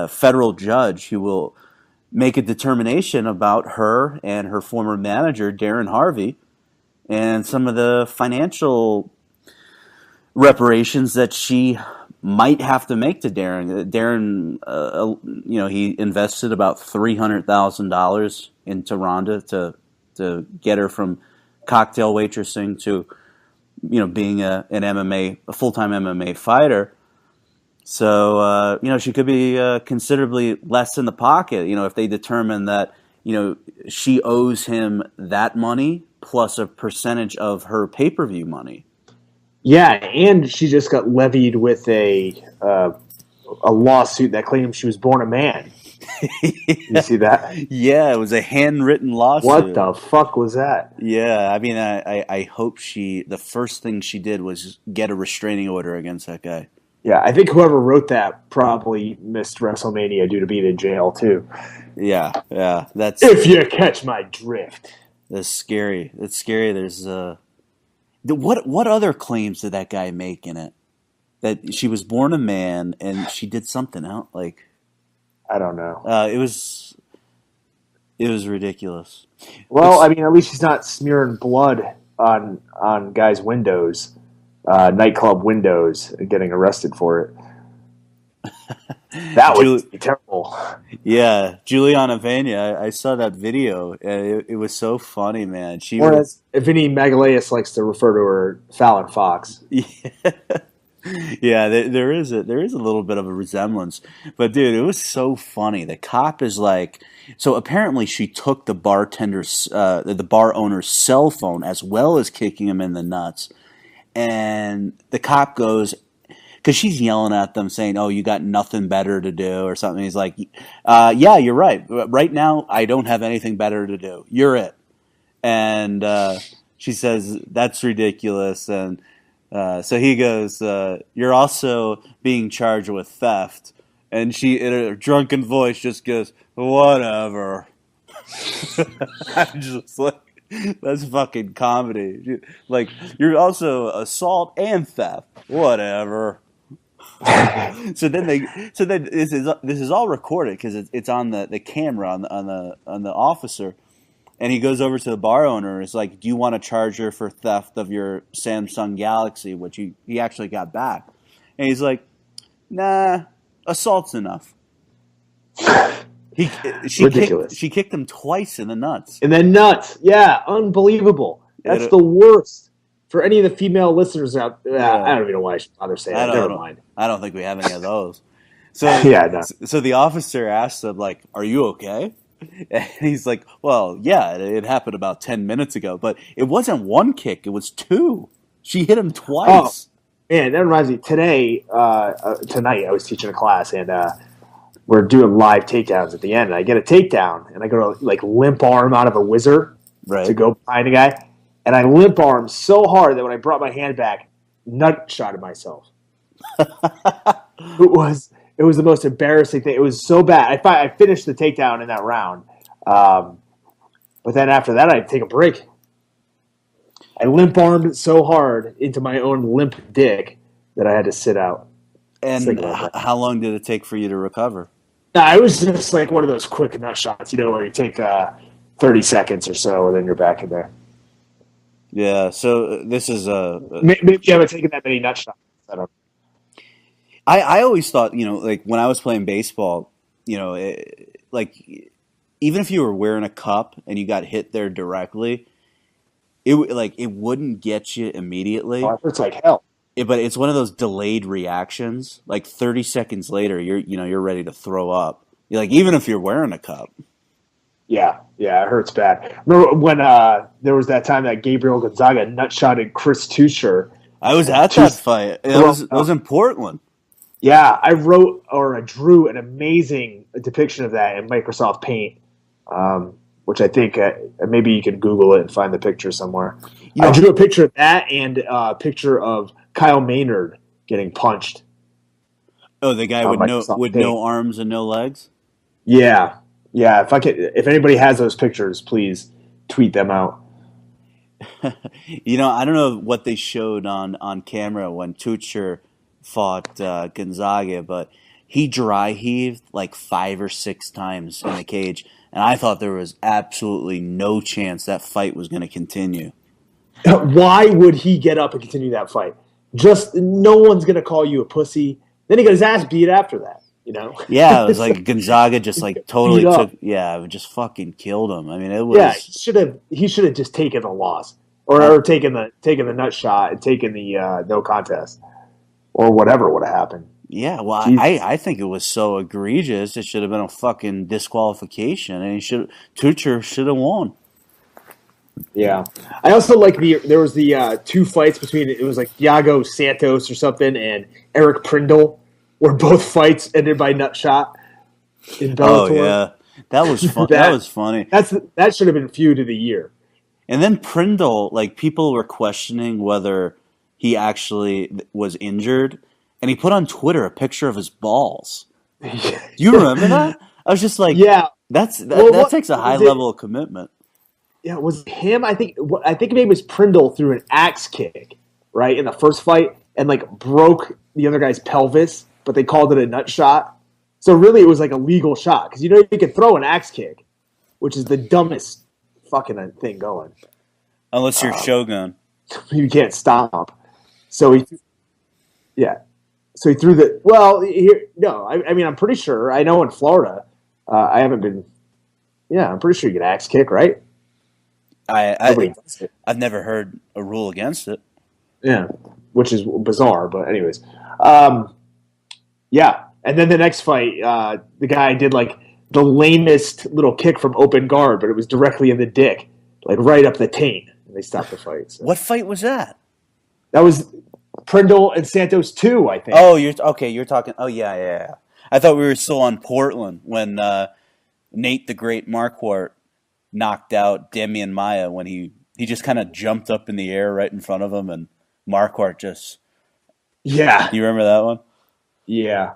federal judge who will make a determination about her and her former manager, Darren Harvey, and some of the financial reparations that she might have to make to Darren. Darren, he invested about $300,000 into Ronda to get her from cocktail waitressing to, being a full-time MMA fighter. So, she could be considerably less in the pocket, if they determine that, she owes him that money plus a percentage of her pay-per-view money. Yeah, and she just got levied with a lawsuit that claims she was born a man. You see that? Yeah, it was a handwritten What lawsuit. the fuck was that? Yeah, I mean, I hope the first thing she did was get a restraining order against that guy. Yeah, I think whoever wrote that probably missed WrestleMania due to being in jail too. Yeah, If you catch my drift. that's scary. That's scary. There's what other claims did that guy make in it? That she was born a man and she did something else. Like I don't know. it was ridiculous. Well, I mean, at least she's not smearing blood on guys' windows, nightclub windows, and getting arrested for it. That would be terrible. Yeah, Juliana Vania. I saw that video. And it was so funny, man. Or as Vinny Magalhaes likes to refer to her, Fallon Fox. Yeah, there is a little bit of a resemblance, but dude, it was so funny. The cop is like, so apparently she took the the bar owner's cell phone as well as kicking him in the nuts, and the cop goes, because she's yelling at them saying, "Oh, you got nothing better to do" or something. He's like, "Yeah, you're right. Right now, I don't have anything better to do. You're it." And she says, "That's ridiculous." And so he goes, "You're also being charged with theft." And she, in a drunken voice, just goes, "Whatever." I'm just like, that's fucking comedy. Like, you're also assault and theft. Whatever. So then this is all recorded because it's on the camera on the officer. And he goes over to the bar owner and is like, "Do you want to charge her for theft of your Samsung Galaxy," which he actually got back. And he's like, "Nah, assault's enough." Ridiculous. She kicked him twice in the nuts. In the nuts. Yeah, unbelievable. That's the worst. For any of the female listeners out there, I don't even know why I should bother saying that. Never mind. I don't think we have any of those. So, yeah, no. So the officer asked him, like, "Are you okay?" And he's like, "Well, yeah, it happened about 10 minutes ago, but it wasn't one kick, it was two. She hit him twice." Oh, man, that reminds me. Tonight, I was teaching a class, and we're doing live takedowns at the end, and I get a takedown, and I go to, like, limp arm out of a whizzer to go behind a guy, and I limp arm so hard that when I brought my hand back, nut shotted myself. It was the most embarrassing thing. It was so bad. I finished the takedown in that round. But then after that, I had to take a break. I limp-armed so hard into my own limp dick that I had to sit out. And how long did it take for you to recover? It was just like one of those quick nut shots, where you take 30 seconds or so, and then you're back in there. Yeah, so this is maybe you haven't taken that many nut shots. I don't know. I always thought, like when I was playing baseball, like even if you were wearing a cup and you got hit there directly, it wouldn't get you immediately. Oh, it hurts like hell. But it's one of those delayed reactions. Like 30 seconds later, you're ready to throw up. Like even if you're wearing a cup. Yeah, it hurts bad. Remember when there was that time that Gabriel Gonzaga nutshotted Chris Tucher? I was at that fight. It was in Portland. Yeah, I drew an amazing depiction of that in Microsoft Paint, which I think maybe you can Google it and find the picture somewhere. I drew a picture of that and a picture of Kyle Maynard getting punched. Oh, the guy with no arms and no legs? Yeah. If anybody has those pictures, please tweet them out. I don't know what they showed on camera when Tucher fought Gonzaga, but he dry heaved like 5 or 6 times in the cage, and I thought there was absolutely no chance that fight was going to continue. Why would he get up and continue that fight? Just no one's going to call you a pussy. Then he got his ass beat after that. Yeah, it was like Gonzaga just like totally just fucking killed him. I mean, it was. Yeah, he should have just taken the loss or taken the nut shot and taken the no contest. Or whatever would have happened. Yeah, well, I think it was so egregious. It should have been a fucking disqualification, and Tucher should have won. Yeah, I also like there was the two fights between it was like Thiago Santos or something and Eric Prindle, where both fights ended by nut shot in Bellator. Oh yeah, that was fun. that was funny. That should have been feud of the year. And then Prindle, like people were questioning whether he actually was injured, and he put on Twitter a picture of his balls. Do you remember that? I was just like, yeah, that takes a high level of commitment. Yeah, it was him. I think maybe it was Prindle threw an axe kick right in the first fight and like broke the other guy's pelvis, but they called it a nut shot. So really, it was like a legal shot because you can throw an axe kick, which is the dumbest fucking thing going. Unless you're Shogun, you can't stop. So he threw the I mean, I'm pretty sure. I know in Florida, I haven't been. Yeah, I'm pretty sure you can axe kick, right? I've never heard a rule against it. Yeah, which is bizarre, but anyways. Yeah, and then the next fight, the guy did like the lamest little kick from open guard, but it was directly in the dick, like right up the taint, and they stopped the fight. So. What fight was that? That was Prindle and Santos 2, I think. Oh, you're talking. Oh, yeah. I thought we were still on Portland when Nate the Great Marquardt knocked out Demian Maia when he just kind of jumped up in the air right in front of him, and Marquardt just. Yeah. You remember that one? Yeah.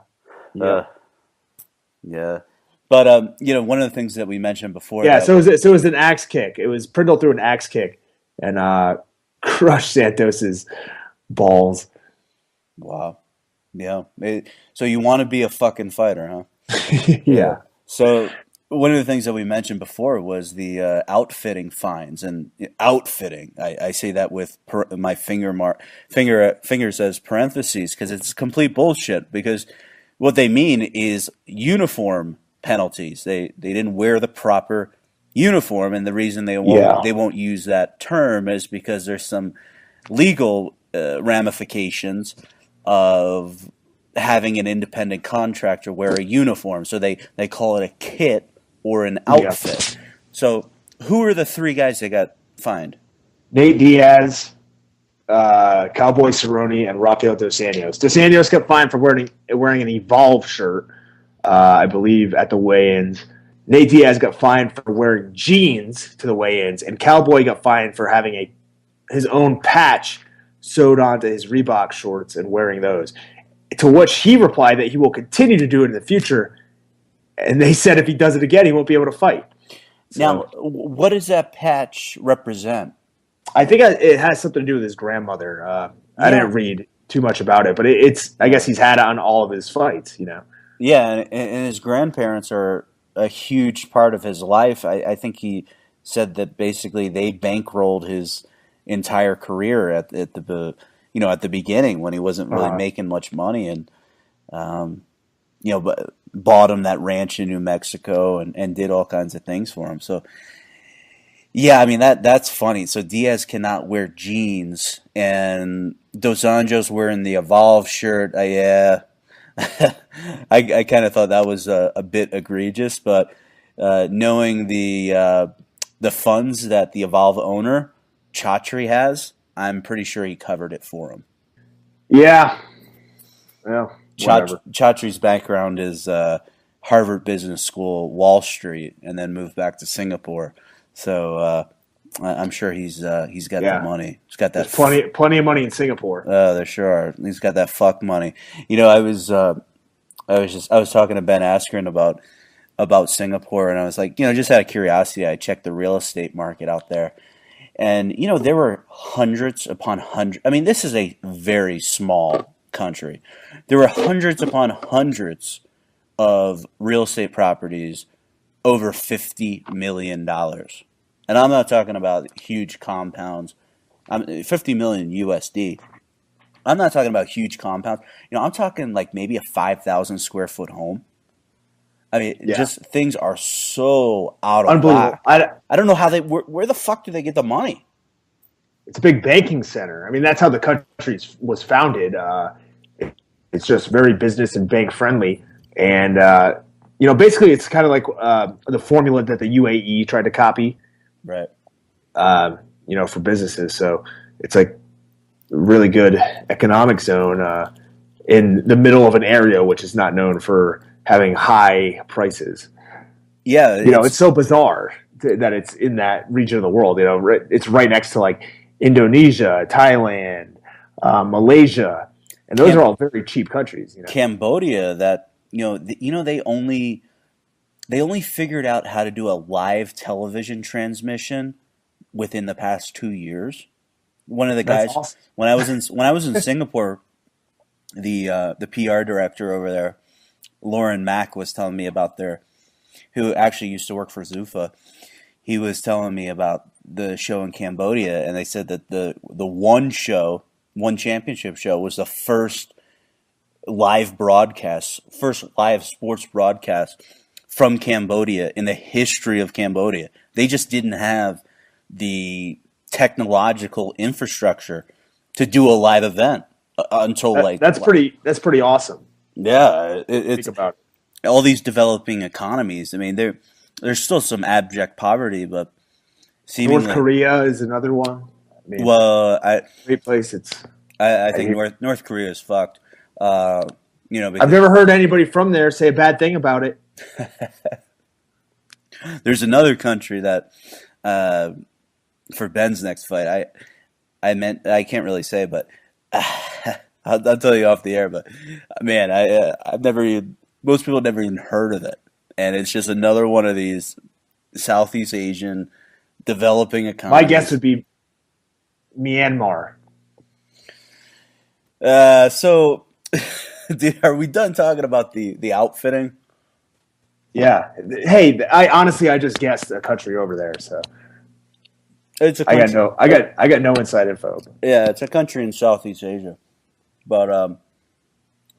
Yeah. But one of the things that we mentioned before. Yeah. So it was an axe kick. It was Prindle threw an axe kick and crushed Santos's balls. Wow. Yeah. So you want to be a fucking fighter, huh? Yeah. So one of the things that we mentioned before was the outfitting fines and outfitting. I say that with my finger says parentheses because it's complete bullshit. Because what they mean is uniform penalties. They didn't wear the proper uniform, and the reason they won't use that term is because there's some legal ramifications of having an independent contractor wear a uniform. So they call it a kit or an outfit. Yeah. So who are the three guys that got fined? Nate Diaz, Cowboy Cerrone, and Rafael Dos Anjos. Dos Anjos got fined for wearing an Evolve shirt, I believe, at the weigh-ins. Nate Diaz got fined for wearing jeans to the weigh-ins, and Cowboy got fined for having his own patch sewed onto his Reebok shorts and wearing those. To which he replied that he will continue to do it in the future, and they said if he does it again, he won't be able to fight. So, now, what does that patch represent? I think it has something to do with his grandmother. I didn't read too much about it, but I guess he's had it on all of his fights, Yeah, and his grandparents are a huge part of his life. I think he said that basically they bankrolled his entire career at the beginning when he wasn't really making much money, and bought him that ranch in New Mexico and did all kinds of things for him. So yeah, I mean that's funny. So Diaz cannot wear jeans, and Dos Anjos wearing the Evolve shirt. I kind of thought that was a bit egregious, but knowing the funds that the Evolve owner Chatri has, I'm pretty sure he covered it for him. Yeah. Well, Chatri's background is Harvard Business School, Wall Street, and then moved back to Singapore. So I'm sure he's got the money. He's got that plenty of money in Singapore. There sure are. He's got that fuck money. I was talking to Ben Askren about Singapore, and I was like, just out of curiosity, I checked the real estate market out there. And, there were hundreds upon hundreds. I mean, this is a very small country. There were hundreds upon hundreds of real estate properties over $50 million. And I'm not talking about huge compounds. 50 million USD. I'm not talking about huge compounds. I'm talking like maybe a 5,000 square foot home. I mean, just things are so out of whack. I don't know how where the fuck do they get the money? It's a big banking center. I mean, that's how the country was founded. It's just very business and bank friendly. And, basically it's kind of like the formula that the UAE tried to copy. Right. for businesses. So it's like a really good economic zone in the middle of an area which is not known for having high prices. Yeah, it's so bizarre that it's in that region of the world. It's right next to like Indonesia, Thailand, Malaysia, and those are all very cheap countries. Cambodia, that they only figured out how to do a live television transmission within the past 2 years. One of the guys, awesome. when I was in Singapore, the PR director over there, Lauren Mack, was telling me about who actually used to work for Zuffa. He was telling me about the show in Cambodia, and they said that the one championship show was the first live sports broadcast from Cambodia in the history of Cambodia. They just didn't have the technological infrastructure to do a live event until that's pretty awesome. Yeah, it's about it. All these developing economies. I mean, there's still some abject poverty, but seemingly North Korea is another one. Great place. I think North Korea is fucked. I've never heard anybody from there say a bad thing about it. There's another country that, for Ben's next fight, I can't really say, but I'll tell you off the air. But man, most people never even heard of it, and it's just another one of these Southeast Asian developing economies. My guess would be Myanmar. So, dude, are we done talking about the outfitting? Yeah. Hey, I just guessed a country over there, so it's a country. I got no inside info. Yeah, it's a country in Southeast Asia. But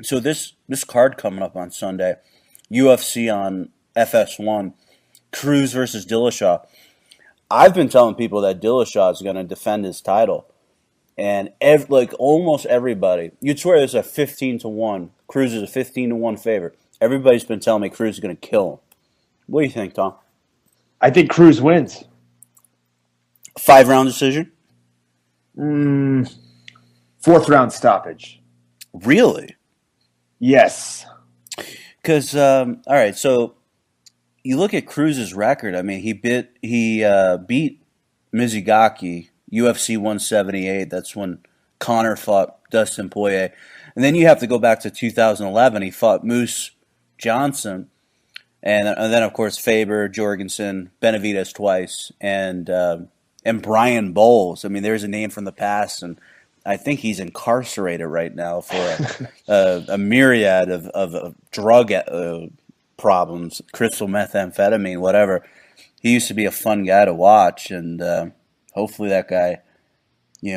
so this card coming up on Sunday, UFC on FS1, Cruz versus Dillashaw. I've been telling people that Dillashaw is going to defend his title, and almost everybody, you'd swear it's a 15-1. Cruz is a 15-1 favorite. Everybody's been telling me Cruz is going to kill him. What do you think, Tom? I think Cruz wins. 5-round decision? 4th round stoppage. Really? Yes. Because all right, so you look at Cruz's record. I mean, he beat Mizugaki, UFC 178. That's when Conor fought Dustin Poirier, and then you have to go back to 2011. He fought Moose Johnson, and then of course Faber, Jorgensen, Benavidez twice, and Brian Bowles. I mean, there's a name from the past, and I think he's incarcerated right now for a myriad of drug problems, crystal methamphetamine, whatever. He used to be a fun guy to watch, and hopefully that guy,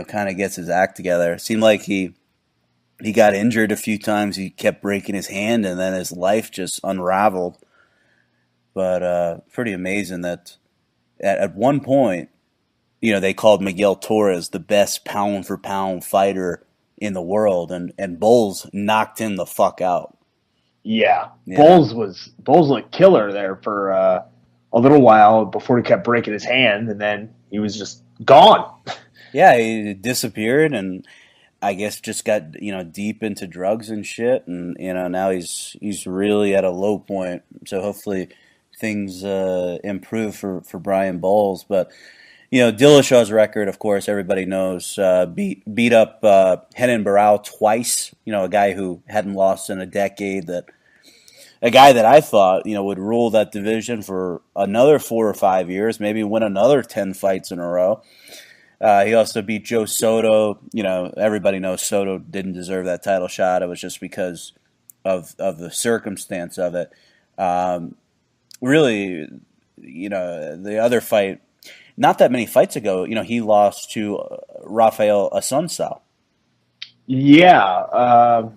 kind of gets his act together. It seemed like he got injured a few times. He kept breaking his hand, and then his life just unraveled. But pretty amazing that at one point, they called Miguel Torres the best pound-for-pound fighter in the world, and Bowles knocked him the fuck out. Yeah. Bowles looked killer there for a little while before he kept breaking his hand, and then he was just gone. Yeah, he disappeared, and I guess just got deep into drugs and shit, and now he's really at a low point. So hopefully things improve for Brian Bowles, but. Dillashaw's record, of course, everybody knows, beat up Renan Barão twice, a guy who hadn't lost in a decade, a guy that I thought, would rule that division for another 4 or 5 years, maybe win another 10 fights in a row. He also beat Joe Soto. Everybody knows Soto didn't deserve that title shot. It was just because of the circumstance of it. Really, the other fight, not that many fights ago, he lost to Rafael Assunção. Yeah,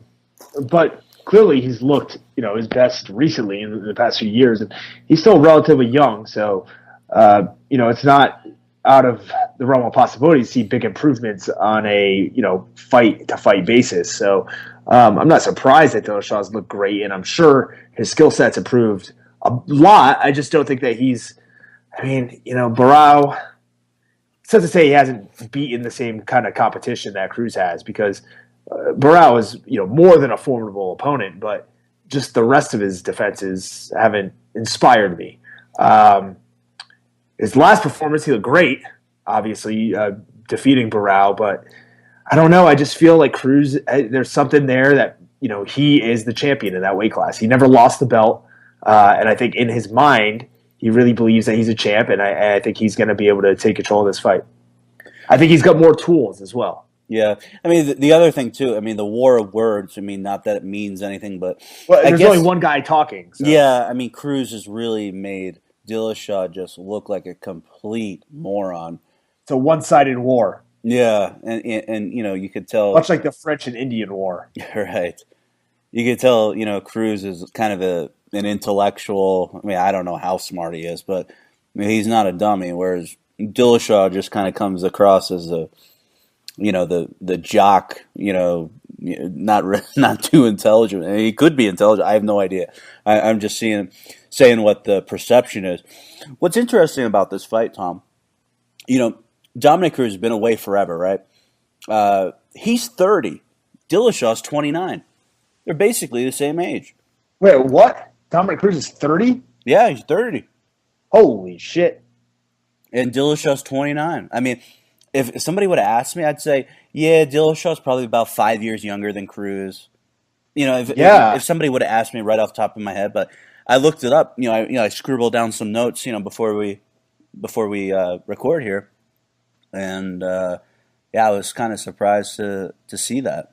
but clearly he's looked, his best recently in the past few years, and he's still relatively young. So, it's not out of the realm of possibility to see big improvements on a fight-to-fight basis. So, I'm not surprised that Dillashaw's looked great, and I'm sure his skill set's improved a lot. I just don't think that he's. Barão, it's not to say he hasn't beaten the same kind of competition that Cruz has, because Barao is more than a formidable opponent, but just the rest of his defenses haven't inspired me. His last performance, he looked great, obviously defeating Barao, but I don't know. I just feel like Cruz, there's something there that he is the champion in that weight class. He never lost the belt, and I think in his mind, he really believes that he's a champ, and I think he's going to be able to take control of this fight. I think he's got more tools as well. Yeah. I mean, the other thing, too, I mean, the war of words, I mean, not that it means anything, but... Well, there's only one guy talking. So. Yeah, I mean, Cruz has really made Dillashaw just look like a complete moron. It's a one-sided war. Yeah, and you could tell... Much like the French and Indian War. Right. You could tell, Cruz is kind of an intellectual... I mean, I don't know how smart he is, but he's not a dummy, whereas Dillashaw just kind of comes across as the jock, not too intelligent. I mean, he could be intelligent. I have no idea. I'm just saying what the perception is. What's interesting about this fight, Tom, Dominic Cruz has been away forever, right? He's 30. Dillashaw's 29. They're basically the same age. Wait, what? Dominic Cruz is 30? Yeah, he's 30. Holy shit. And Dillashaw's 29. I mean, if somebody would have asked me, I'd say, yeah, Dillashaw's probably about 5 years younger than Cruz. If somebody would have asked me right off the top of my head, but I looked it up. I scribbled down some notes, before we record here, and I was kind of surprised to see that.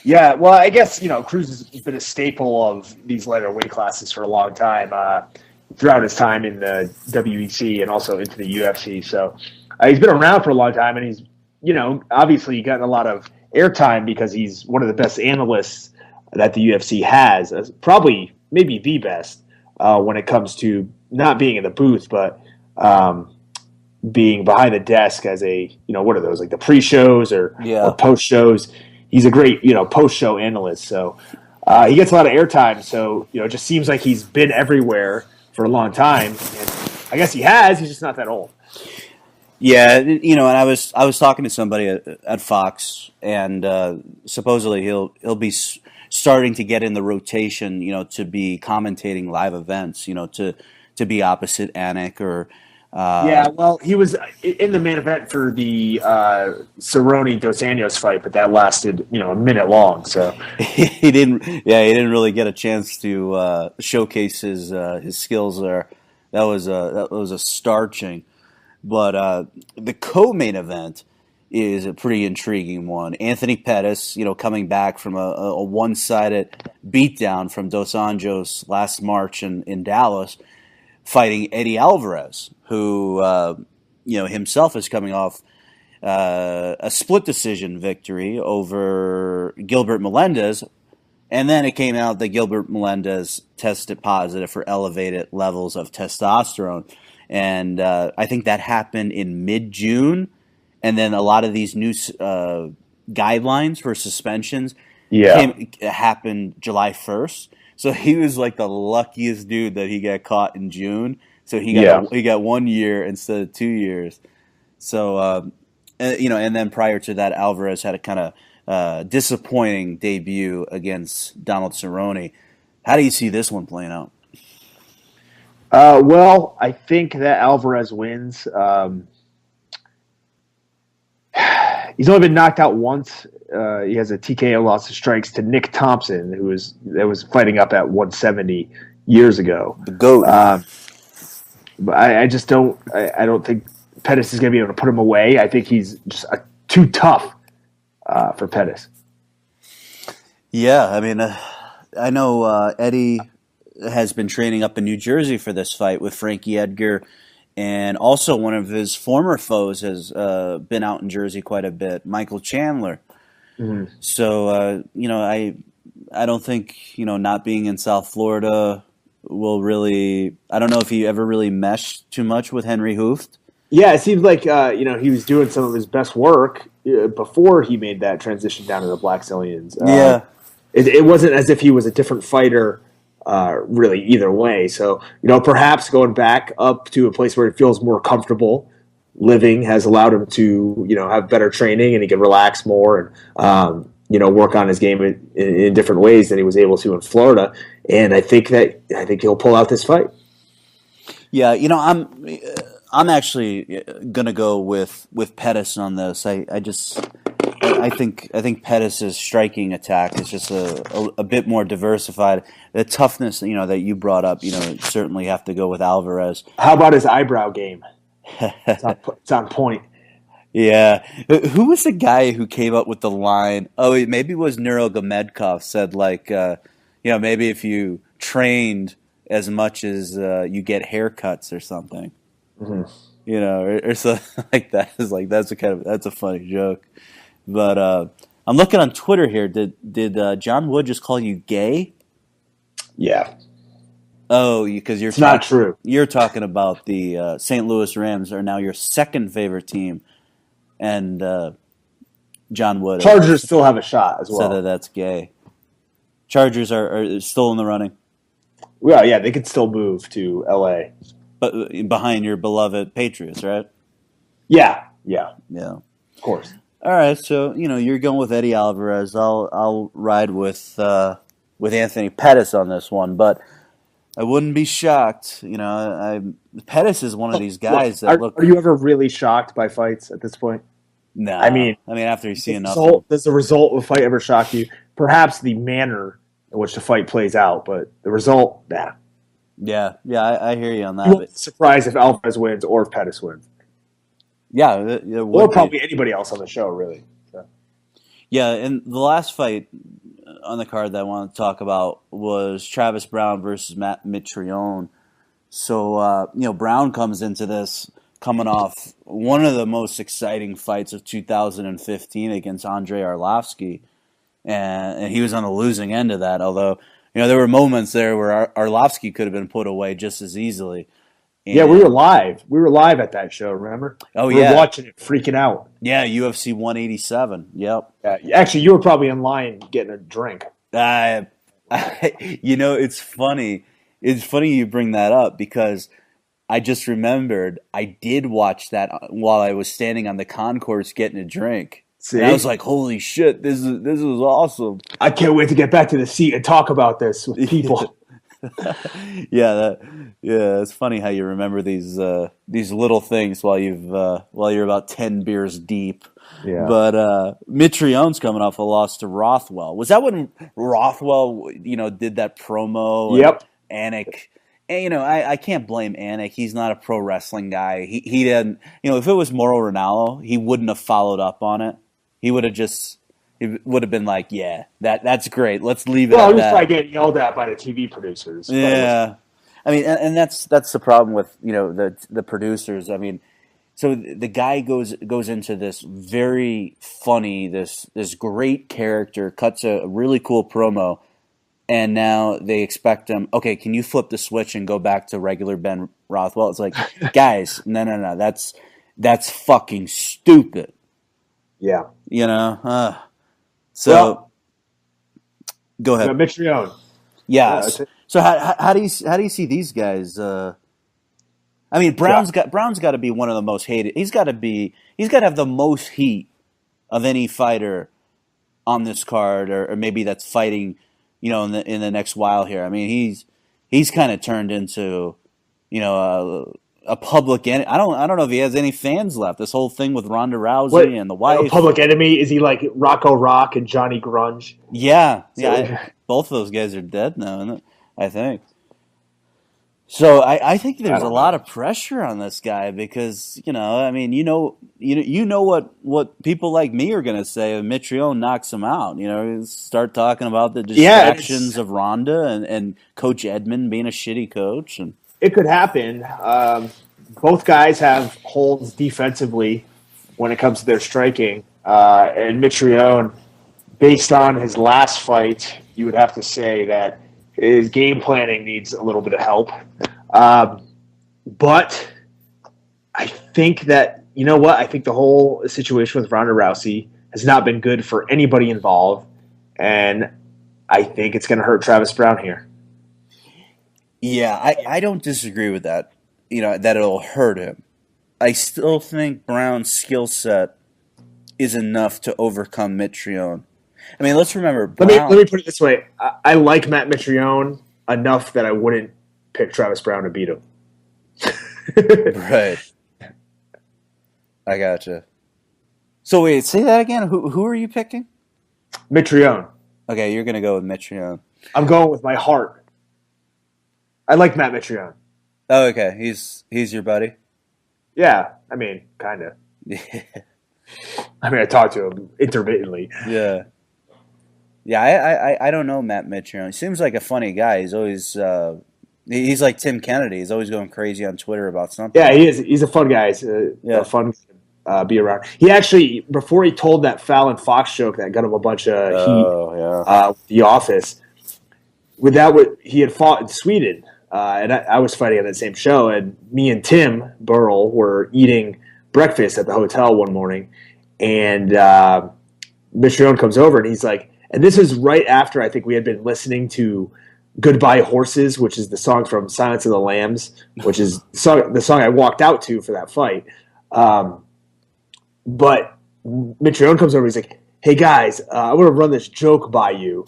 Yeah, well, I guess Cruz has been a staple of these lighter weight classes for a long time, throughout his time in the WEC and also into the UFC. So he's been around for a long time, and he's obviously gotten a lot of airtime because he's one of the best analysts that the UFC has, probably maybe the best when it comes to not being in the booth, but being behind the desk as a what are those, like the pre-shows or post-shows. He's a great post-show analyst, so he gets a lot of airtime. So it just seems like he's been everywhere for a long time, and I guess he has. He's just not that old. Yeah, and I was talking to somebody at Fox, and supposedly he'll be starting to get in the rotation, to be commentating live events, to be opposite Anik or. Yeah, well, he was in the main event for the Cerrone Dos Anjos fight, but that lasted a minute long. So he didn't really get a chance to showcase his skills there. That was a starching. But the co-main event is a pretty intriguing one. Anthony Pettis, coming back from a one-sided beatdown from Dos Anjos last March in Dallas, fighting Eddie Alvarez, who himself is coming off a split decision victory over Gilbert Melendez, and then it came out that Gilbert Melendez tested positive for elevated levels of testosterone. And I think that happened in mid-June, and then a lot of these new guidelines for suspensions happened July 1st. So he was like the luckiest dude that he got caught in June. So he got 1 year instead of 2 years. So and then prior to that, Alvarez had a kind of disappointing debut against Donald Cerrone. How do you see this one playing out? Well, I think that Alvarez wins. He's only been knocked out once. He has a TKO loss of strikes to Nick Thompson, who was fighting up at 170 years ago. The GOAT. But I just don't. I don't think Pettis is going to be able to put him away. I think he's just too tough for Pettis. Yeah, I mean, I know Eddie has been training up in New Jersey for this fight with Frankie Edgar, and also one of his former foes has been out in Jersey quite a bit, Michael Chandler. Mm-hmm. So, I don't think, not being in South Florida will really, I don't know if he ever really meshed too much with Henry Hooft. Yeah, it seems like, he was doing some of his best work before he made that transition down to the Blackzilians. It wasn't as if he was a different fighter really either way. So, perhaps going back up to a place where it feels more comfortable living has allowed him to, have better training, and he can relax more and, work on his game in different ways than he was able to in Florida. And I think he'll pull out this fight. Yeah, I'm actually gonna go with Pettis on this. I think Pettis' striking attack is just a bit more diversified. The toughness, that you brought up, certainly have to go with Alvarez. How about his eyebrow game? It's on point. Yeah. Who was the guy who came up with the line? Oh, maybe it was Nurmagomedov said, like, maybe if you trained as much as you get haircuts or something. Mm-hmm. Or something like that. It's like that's a funny joke. But I'm looking on Twitter here. Did John Wood just call you gay? Yeah. Oh, because it's not true. You're talking about the St. Louis Rams are now your second favorite team, and John Wood. Chargers still have a shot as well. Said that's gay. Chargers are still in the running. Well, yeah, they could still move to L.A. But behind your beloved Patriots, right? Yeah. Of course. All right, so you're going with Eddie Alvarez. I'll ride with Anthony Pettis on this one, but I wouldn't be shocked. Pettis is one of these guys Are you ever really shocked by fights at this point? No. I mean, after you see enough. Does the result of a fight ever shock you? Perhaps the manner in which the fight plays out, but the result, nah. Yeah, I hear you on that. You won't be surprised if Alvarez wins or if Pettis wins. Yeah, or probably anybody else on the show, really. So. Yeah, and the last fight on the card that I want to talk about was Travis Brown versus Matt Mitrione. So, Brown comes into this coming off one of the most exciting fights of 2015 against Andrei Arlovsky, and he was on the losing end of that, although, there were moments there where Arlovsky could have been put away just as easily. And yeah, we were live. We were live at that show, remember? Oh, we were watching it, freaking out. Yeah, UFC 187. Yep. Actually, you were probably in line getting a drink. It's funny. It's funny you bring that up because I just remembered I did watch that while I was standing on the concourse getting a drink. See? And I was like, holy shit, this is awesome. I can't wait to get back to the seat and talk about this with people. It's funny how you remember these little things while you're about 10 beers deep. Yeah. But Mitrione's coming off a loss to Rothwell. Was that when Rothwell, did that promo? Yep. Anik. And, I can't blame Anik. He's not a pro wrestling guy. He didn't. If it was Mauro Ranallo, he wouldn't have followed up on it. He would have been like, yeah, that's great. Let's leave it at that. Well, he was probably getting yelled at by the TV producers. Yeah. And that's the problem with, the producers. So the guy goes into this very funny, this great character, cuts a really cool promo, and now they expect him, okay, can you flip the switch and go back to regular Ben Rothwell? It's like, guys, no, that's fucking stupid. Yeah. So go ahead. Mitrione. Yes. So how do you see these guys? Brown's got to be one of the most hated. He's got to have the most heat of any fighter on this card, or maybe that's fighting, in the next while here. He's kind of turned into, a public enemy. I don't know if he has any fans left. This whole thing with Ronda Rousey and the wife. A public enemy? Is he like Rocco Rock and Johnny Grunge? Yeah. Both of those guys are dead now, I think. So I think there's a lot of pressure on this guy because what people like me are going to say if Mitrione knocks him out. Start talking about the distractions of Ronda and Coach Edmond being a shitty coach and. It could happen. Both guys have holes defensively when it comes to their striking. And Mitrione, based on his last fight, you would have to say that his game planning needs a little bit of help. But I think that, I think the whole situation with Ronda Rousey has not been good for anybody involved. And I think it's going to hurt Travis Brown here. Yeah, I don't disagree with that. That it'll hurt him. I still think Brown's skill set is enough to overcome Mitrione. I mean, let's remember Brown. Let me put it this way: I like Matt Mitrione enough that I wouldn't pick Travis Brown to beat him. Right. I gotcha. So wait, say that again. Who are you picking? Mitrione. Okay, you're gonna go with Mitrione. I'm going with my heart. I like Matt Mitrione. Oh, okay. He's your buddy? Yeah, I mean, kind of. I mean, I talk to him intermittently. Yeah. Yeah, I don't know Matt Mitrione. He seems like a funny guy. He's always he's like Tim Kennedy. He's always going crazy on Twitter about something. Yeah, he is. He's a fun guy. He's a fun be around. He actually, before he told that Fallon Fox joke that got him a bunch of heat, The Office, he had fought in Sweden. And I was fighting on that same show, and me and Tim Burrell were eating breakfast at the hotel one morning, and Mitrione comes over, and he's like, and this is right after I think we had been listening to Goodbye Horses, which is the song from Silence of the Lambs, which is the song I walked out to for that fight. But Mitrione comes over, he's like, hey guys, I want to run this joke by you.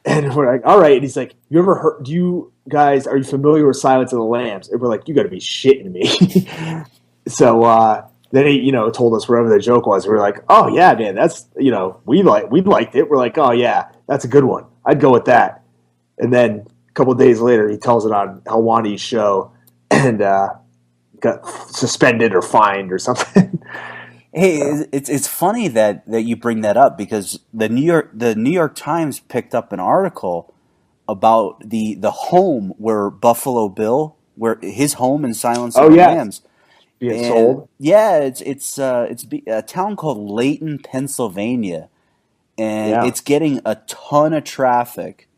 And we're like, all right. And he's like, are you familiar with Silence of the Lambs? And we're like, you got to be shitting me. So then he, told us whatever the joke was. We were like, oh yeah, man, that's, we liked it. We're like, oh yeah, that's a good one. I'd go with that. And then a couple of days later, he tells it on Helwani's show and got suspended or fined or something. Hey, it's funny that you bring that up because the New York Times picked up an article about the home where Buffalo Bill, where his home in Silence of the Lambs, being sold. Yeah, it's a town called Layton, Pennsylvania, and it's getting a ton of traffic,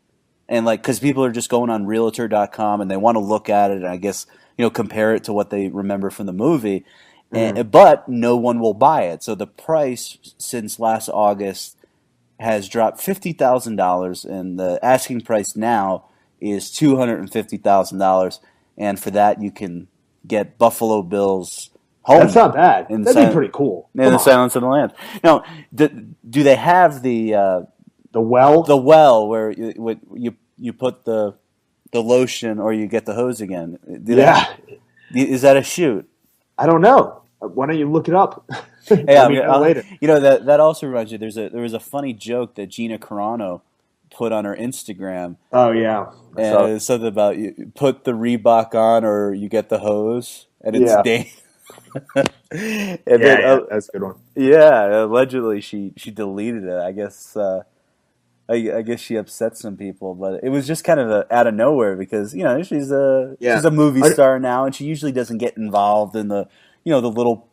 and because people are just going on Realtor.com and they want to look at it and I guess compare it to what they remember from the movie. But no one will buy it. So the price since last August has dropped $50,000, and the asking price now is $250,000. And for that, you can get Buffalo Bill's home. That's not bad. That'd be pretty cool. In the Silence of the Lambs. Now, do they have the well? The well where you put the lotion or you get the hose again? Is that a shoot? I don't know. Why don't you look it up? Later. That also reminds you. There was a funny joke that Gina Carano put on her Instagram. Oh yeah, and it's something about you put the Reebok on or you get the hose, and it's that's a good one. Yeah, allegedly she deleted it. I guess. I guess she upset some people, but it was just kind of out of nowhere because she's a movie star now, and she usually doesn't get involved in the the little.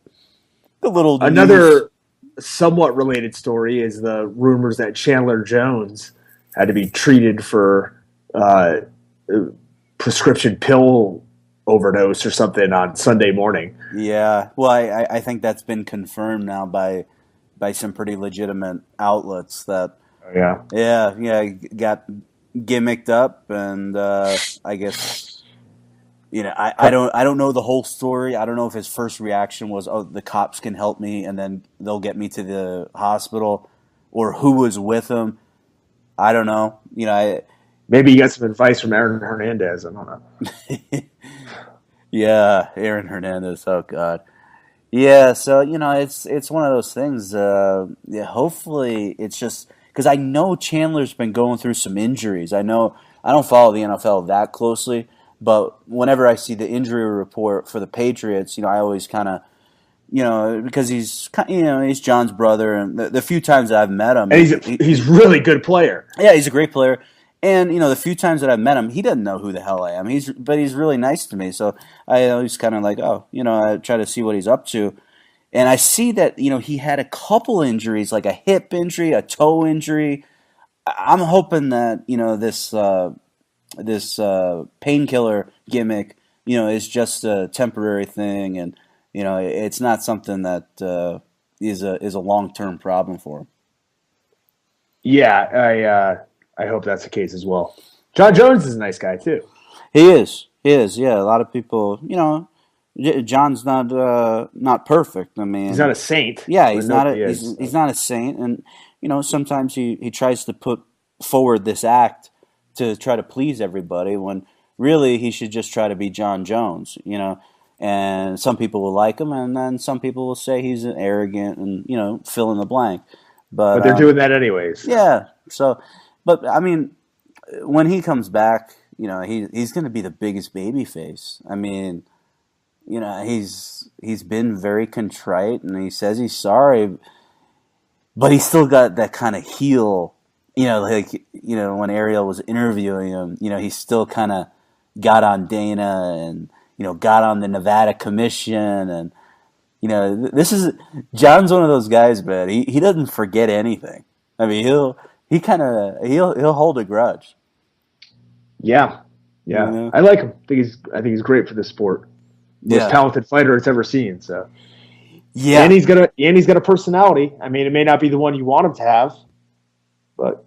Another news. Somewhat related story is the rumors that Chandler Jones had to be treated for prescription pill overdose or something on Sunday morning. Yeah, well, I think that's been confirmed now by some pretty legitimate outlets that. Yeah, got gimmicked up, and I guess I don't know the whole story. I don't know if his first reaction was, "Oh, the cops can help me," and then they'll get me to the hospital, or who was with him. I don't know. Maybe you got some advice from Aaron Hernandez. I don't know. Yeah, Aaron Hernandez. Oh God. Yeah, so it's one of those things. Hopefully, it's just. Because I know Chandler's been going through some injuries. I know I don't follow the NFL that closely, but whenever I see the injury report for the Patriots, I always kind of, because he's John's brother, and the few times that I've met him, and he's really good player. Yeah, he's a great player, and the few times that I've met him, he doesn't know who the hell I am. But he's really nice to me, so I always kind of like, I try to see what he's up to. And I see that, he had a couple injuries, like a hip injury, a toe injury. I'm hoping that, this painkiller gimmick, is just a temporary thing, and it's not something that is a long-term problem for him. Yeah, I hope that's the case as well. John Jones is a nice guy too. He is. Yeah, a lot of people, John's not perfect. I mean, He's not a saint. yeah, but he's not nobody a is. he's not a saint, and sometimes he tries to put forward this act to try to please everybody when really he should just try to be John Jones. And some people will like him, and then some people will say he's arrogant and fill in the blank. But they're doing that anyways. Yeah. So, but I mean, when he comes back, he's going to be the biggest baby face. I mean, he's been very contrite, and he says he's sorry, but he's still got that kind of heel. When Ariel was interviewing him, he still kind of got on Dana and got on the Nevada Commission, and John's one of those guys, man. He doesn't forget anything. I mean, he'll hold a grudge. Yeah. I like him. I think he's great for this sport. Most talented fighter it's ever seen. So yeah, and he's got a personality. I mean, it may not be the one you want him to have, but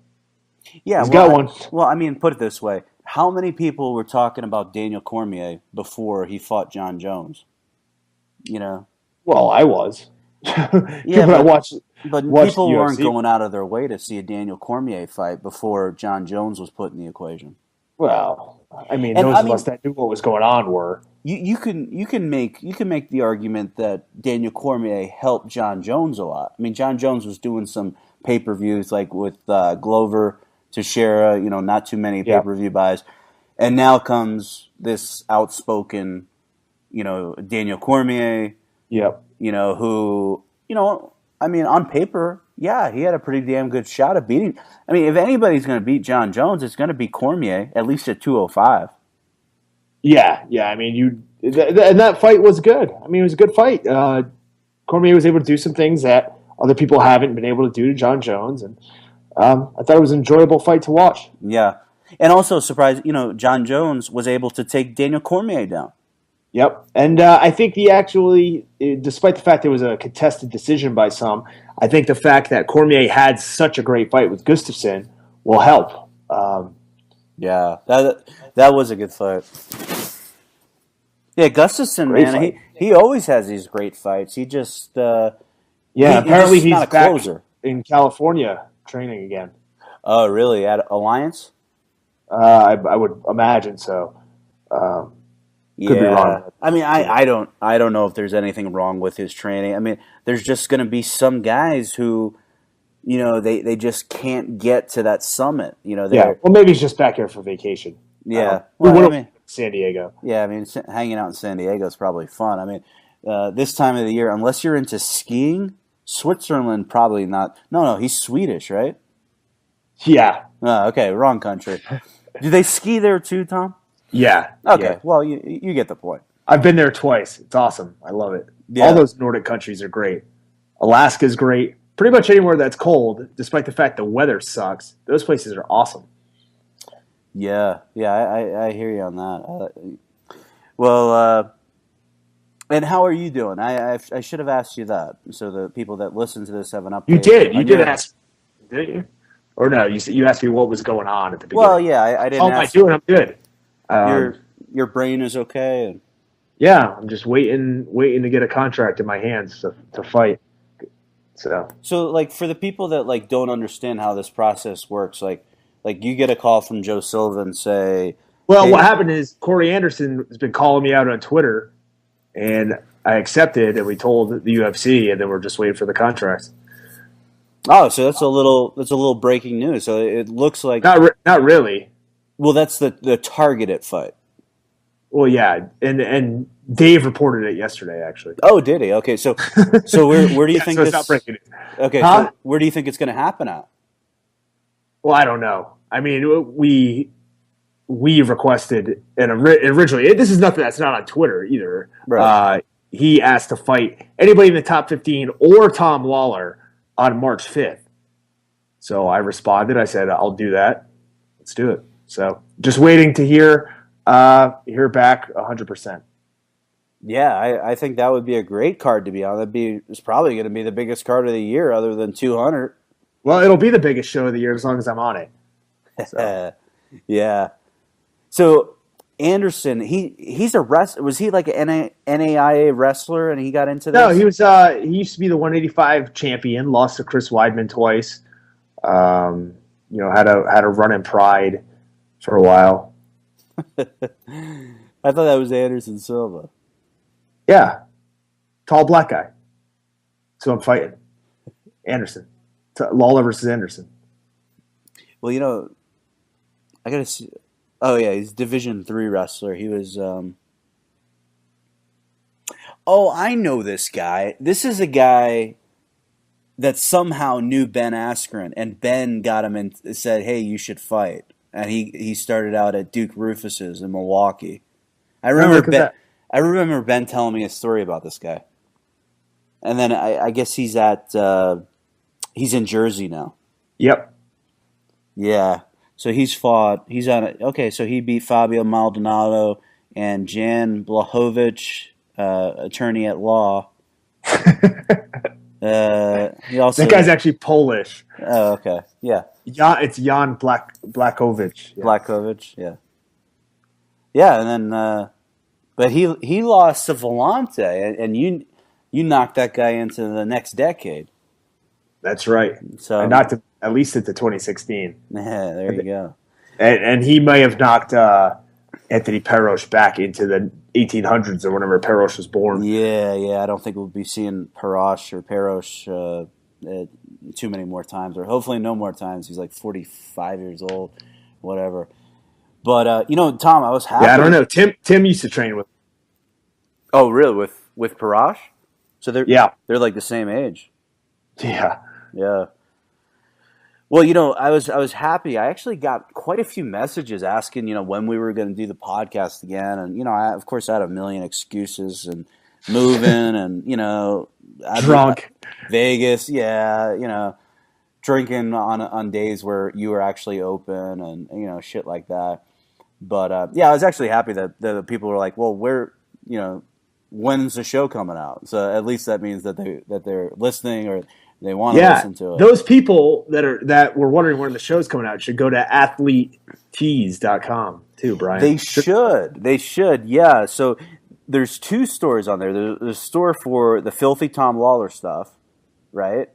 he's got one. Well, I mean, put it this way: how many people were talking about Daniel Cormier before he fought John Jones? Well, I was. Yeah, watched people weren't UFC. going out of their way to see a Daniel Cormier fight before John Jones was put in the equation. Well, I mean, those of us that knew what was going on were. You can make the argument that Daniel Cormier helped John Jones a lot. I mean, John Jones was doing some pay-per-views like with Glover, Teixeira, not too many pay-per-view buys, and now comes this outspoken, Daniel Cormier. Yep. Who, I mean, on paper, yeah, he had a pretty damn good shot of beating. I mean, if anybody's going to beat John Jones, it's going to be Cormier, at least at 205. Yeah. I mean, and that fight was good. I mean, it was a good fight. Cormier was able to do some things that other people haven't been able to do to John Jones, and I thought it was an enjoyable fight to watch. Yeah, and also surprised, John Jones was able to take Daniel Cormier down. Yep, and I think despite the fact it was a contested decision by some, I think the fact that Cormier had such a great fight with Gustafsson will help. Yeah, that was a good fight. Yeah, Gustafsson, man, he always has these great fights. He just apparently he's not a back closer in California training again. Oh, really? At Alliance? I would imagine so. Could be wrong. I mean, I don't know if there's anything wrong with his training. I mean, there's just going to be some guys who, they just can't get to that summit. Well, maybe he's just back here for vacation. Yeah, San Diego. Yeah, I mean, hanging out in San Diego is probably fun. I mean, this time of the year, unless you're into skiing, Switzerland probably not. No, he's Swedish, right? Yeah. Oh, okay, wrong country. Do they ski there too, Tom? Yeah. Okay. Yeah. Well, you get the point. I've been there twice. It's awesome. I love it. Yeah. All those Nordic countries are great. Alaska's great. Pretty much anywhere that's cold, despite the fact the weather sucks, those places are awesome. Yeah. I hear you on that. Well, and how are you doing? I should have asked you that, so the people that listen to this have an update. You did. You did ask, didn't you? Or no? You asked me what was going on at the beginning. Well, yeah, I didn't. How am I doing? I'm good. Your brain is okay. Yeah, I'm just waiting to get a contract in my hands to fight. So like for the people that like don't understand how this process works, like you get a call from Joe Silva and say, well, hey, what happened is Corey Anderson has been calling me out on Twitter, and I accepted, and we told the UFC, and then we're just waiting for the contracts. Oh, so that's a little breaking news. So it looks like not really. Well, that's the targeted fight. Well, yeah, and Dave reported it yesterday, actually. Oh, did he? Okay, so where do you think so this? It's not breaking news. Okay, so where do you think it's going to happen at? Well, I don't know. I mean, we requested, and originally this is nothing that's not on Twitter either. Right. He asked to fight anybody in the top 15 or Tom Lawlor on March 5th. So I responded. I said, I'll do that. Let's do it. So just waiting to hear back 100%. Yeah, I think that would be a great card to be on. It's probably going to be the biggest card of the year other than 200. Well, it'll be the biggest show of the year as long as I'm on it. So. Yeah. So Anderson, he's a was he like an NAIA wrestler and he got into this? No, he was. He used to be the 185 champion. Lost to Chris Weidman twice. Had a run in Pride for a while. I thought that was Anderson Silva. Yeah, tall black guy. So I'm fighting Anderson. Lawlor versus Anderson. Well, I gotta see. Oh yeah, he's Division III wrestler. He was. Oh, I know this guy. This is a guy that somehow knew Ben Askren, and Ben got him and said, "Hey, you should fight." And he started out at Duke Rufus's in Milwaukee. I remember Ben telling me a story about this guy. And then I guess he's in Jersey now. Yep. Yeah. So he's so he beat Fabio Maldonado and Jan Blachowicz, attorney at law. He also, that guy's actually Polish. Oh, okay. Yeah. It's Jan Blachowicz. Yeah. Blachowicz, yeah. Yeah, and then but he lost to Volante, and you knocked that guy into the next decade. That's right. So I knocked him at least into 2016. Yeah, there you go. And he may have knocked Anthony Perosh back into the 1800s or whenever Perosh was born. Yeah. I don't think we'll be seeing Perosh too many more times, or hopefully no more times. He's like 45 years old, whatever. But Tom, I was happy. Yeah, I don't know. Tim used to train with. Oh, really? With Perosh? So they're like the same age. Yeah. Yeah. Well, I was happy. I actually got quite a few messages asking, when we were going to do the podcast again, and I of course had a million excuses and moving and drunk, Vegas, drinking on days where you were actually open and shit like that. But I was actually happy that the people were like, well, when's the show coming out? So at least that means that they're listening or they want to listen to it. Those people that were wondering when the show's coming out should go to athletetees.com too, Brian. They should. Yeah. So there's two stores on there. There's a store for the Filthy Tom Lawlor stuff, right?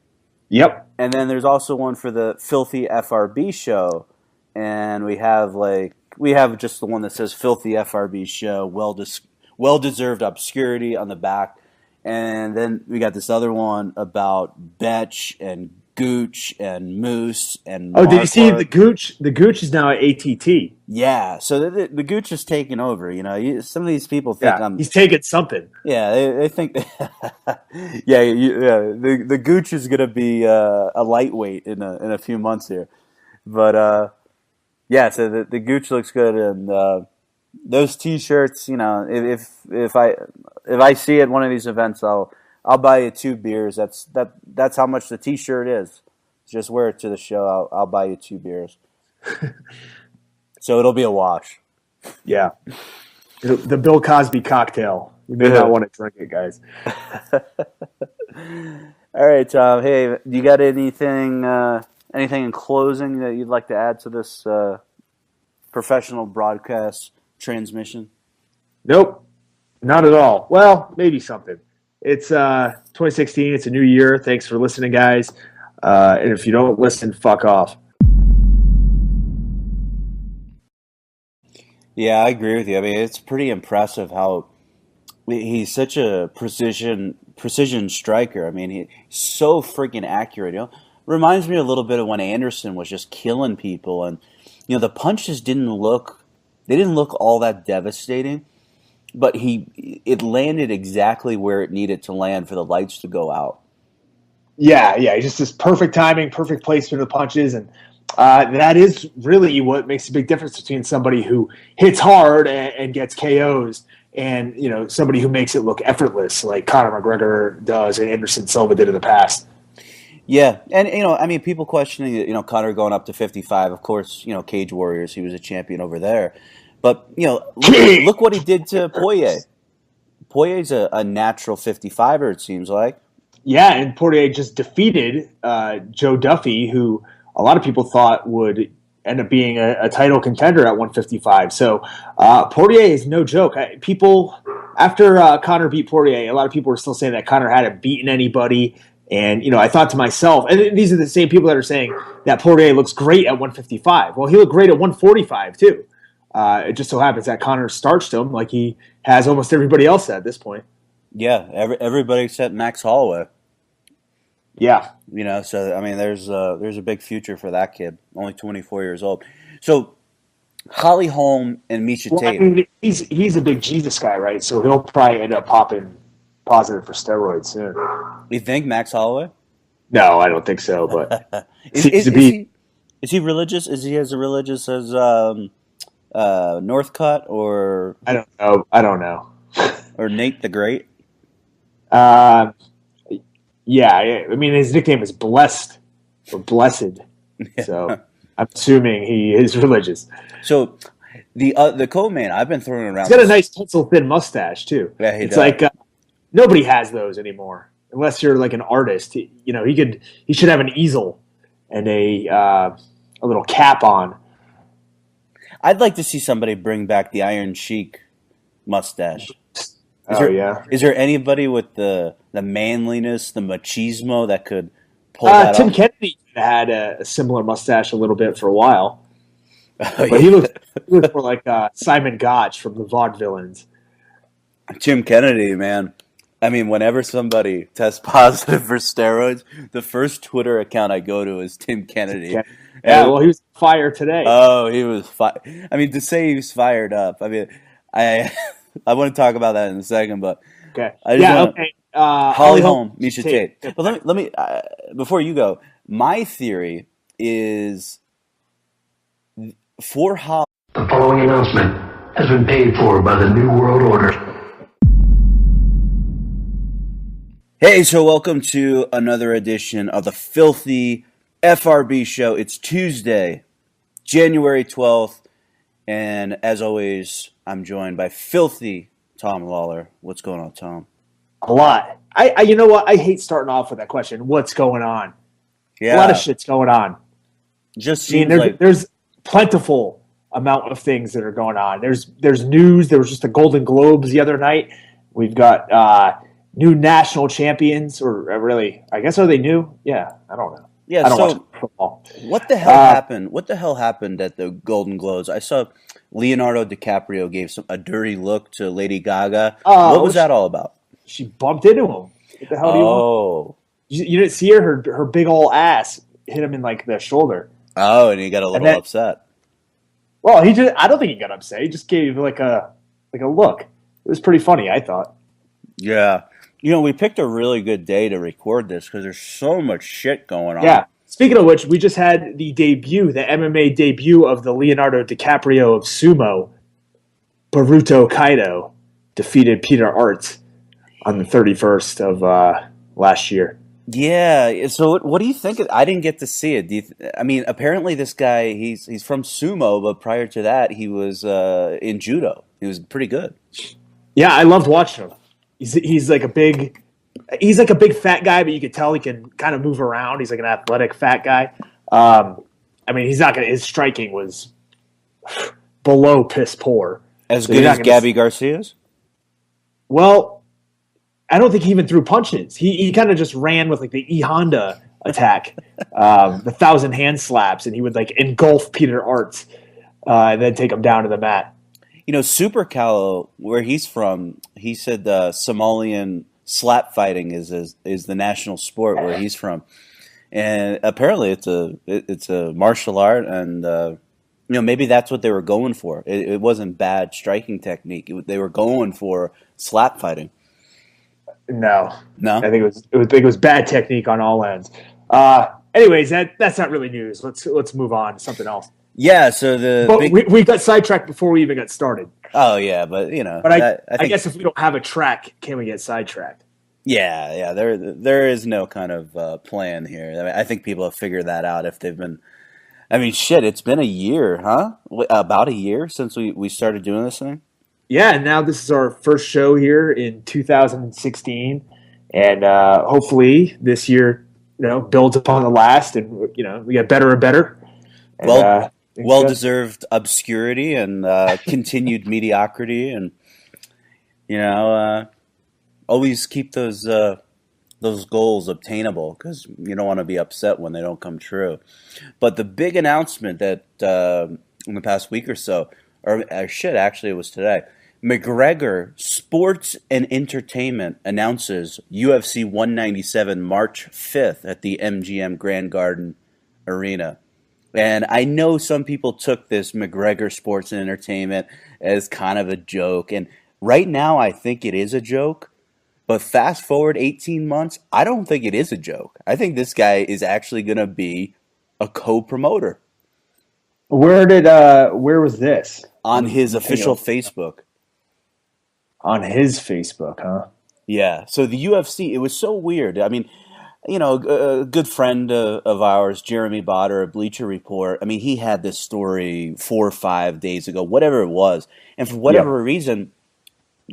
Yep. And then there's also one for the Filthy FRB show, and we have just the one that says Filthy FRB show, well-deserved obscurity on the back. And then we got this other one about Betch and Gooch and Moose and Marquardt. Did you see the Gooch? The Gooch is now at ATT. Yeah, so the Gooch is taking over. Some of these people think he's taking something. Yeah, they think. The Gooch is going to be a lightweight in a few months here, but so the Gooch looks good, and those T-shirts. If I see at one of these events, I'll buy you 2 beers. That's how much the T-shirt is. Just wear it to the show. I'll buy you 2 beers. So it'll be a wash. Yeah. The Bill Cosby cocktail. You may not want to drink it, guys. All right, Tom. Hey, you got anything in closing that you'd like to add to this professional broadcast transmission? Nope. Not at all. Well, maybe something. It's 2016. It's a new year. Thanks for listening, guys. And if you don't listen, fuck off. Yeah, I agree with you. I mean, it's pretty impressive how he's such a precision striker. I mean, he's so freaking accurate. Reminds me a little bit of when Anderson was just killing people, and the punches didn't look all that devastating, but it landed exactly where it needed to land for the lights to go out. Yeah, just this perfect timing, perfect placement of the punches, and that is really what makes a big difference between somebody who hits hard and gets KOs and somebody who makes it look effortless like Conor McGregor does and Anderson Silva did in the past. Yeah, and people questioning Conor going up to 55. Of course, Cage Warriors, he was a champion over there. But look what he did to Poirier. Poirier's a natural 55er, it seems like. Yeah, and Poirier just defeated Joe Duffy, who a lot of people thought would end up being a title contender at 155. So Poirier is no joke. People, after Conor beat Poirier, a lot of people were still saying that Conor hadn't beaten anybody. And, I thought to myself, and these are the same people that are saying that Poirier looks great at 155. Well, he looked great at 145, too. It just so happens that Conor starched him like he has almost everybody else at this point. Yeah, everybody except Max Holloway. Yeah. So, I mean, there's a big future for that kid, only 24 years old. So, Holly Holm and Miesha Tate. I mean, he's a big Jesus guy, right? So he'll probably end up popping positive for steroids soon. You think Max Holloway? No, I don't think so, but is he religious? Is he as religious as Northcutt or I don't know. or Nate the Great? Yeah, I mean his nickname is Blessed or Blessed, so I'm assuming he is religious. So the co-main I've been throwing around. He's got a nice pencil thin mustache too. Yeah, it's does. Like nobody has those anymore, unless you're like an artist. He should have an easel and a little cap on. I'd like to see somebody bring back the Iron Sheik mustache. Is there anybody with the manliness, the machismo that could pull that Tim off? Kennedy had a similar mustache a little bit for a while. But he looked more like Simon Gotch from the Vaudevillains. Tim Kennedy, man. I mean, whenever somebody tests positive for steroids, the first Twitter account I go to is Tim Kennedy. Yeah, well, he was fired today. Oh, he was fired. I mean, to say he was fired up. I mean, I want to talk about that in a second, but okay. Okay. Holly Holm, Miesha Tate. But let me before you go. My theory is for Holly. The following announcement has been paid for by the New World Order. Hey, so welcome to another edition of the Filthy FRB show. It's Tuesday, January 12th, and as always, I'm joined by Filthy Tom Lawlor. What's going on, Tom? A lot. You know what? I hate starting off with that question. What's going on? Yeah. A lot of shit's going on. Just seems like there's plentiful amount of things that are going on. There's news. There was just the Golden Globes the other night. We've got new national champions, or really, I guess, are they new? Yeah, I don't know. Yeah, I don't watch football. What the hell happened? What the hell happened at the Golden Globes? I saw Leonardo DiCaprio gave a dirty look to Lady Gaga. What was that all about? She bumped into him. What the hell do you want? You didn't see her? Her big old ass hit him in like the shoulder. Oh, and he got a little upset. Well, I don't think he got upset. He just gave like a look. It was pretty funny, I thought. Yeah. We picked a really good day to record this because there's so much shit going on. Yeah. Speaking of which, we just had the MMA debut of the Leonardo DiCaprio of sumo. Baruto Kaido defeated Peter Arts on the 31st of last year. Yeah. So what do you think? I didn't get to see it. I mean, apparently this guy, he's from sumo, but prior to that, he was in judo. He was pretty good. Yeah, I loved watching him. He's like a big fat guy, but you could tell he can kind of move around. He's like an athletic fat guy. I mean, his striking was below piss poor. As good as Gabby Garcia's? Well, I don't think he even threw punches. He kind of just ran with like the E Honda attack, the 1,000 hand slaps, and he would like engulf Peter Arts and then take him down to the mat. Super Callow, where he's from, he said Somalian slap fighting is the national sport where he's from, and apparently it's a martial art, and maybe that's what they were going for. It wasn't bad striking technique; they were going for slap fighting. No, I think it was bad technique on all ends. Anyways, that's not really news. Let's move on to something else. Yeah, so we got sidetracked before we even got started. Oh yeah, but But I guess if we don't have a track, can we get sidetracked? Yeah. There is no kind of plan here. I mean, I think people have figured that out if they've been. I mean, shit, it's been a year, huh? About a year since we started doing this thing. Yeah, and now this is our first show here in 2016, and hopefully this year, builds upon the last, and we get better and better. And, Well-deserved obscurity and continued mediocrity, and always keep those goals obtainable because you don't want to be upset when they don't come true. But the big announcement that in the past week or so, or actually it was today, McGregor Sports and Entertainment announces UFC 197 March 5th at the MGM Grand Garden Arena. And I know some people took this McGregor Sports and Entertainment as kind of a joke. And right now I think it is a joke. But fast forward 18 months, I don't think it is a joke. I think this guy is actually going to be a co-promoter. Where was this? On his official Facebook. On his Facebook, huh? Yeah. So the UFC, it was so weird. I mean, a good friend of ours, Jeremy Botter of Bleacher Report, I mean, he had this story 4 or 5 days ago, whatever it was. And for whatever reason,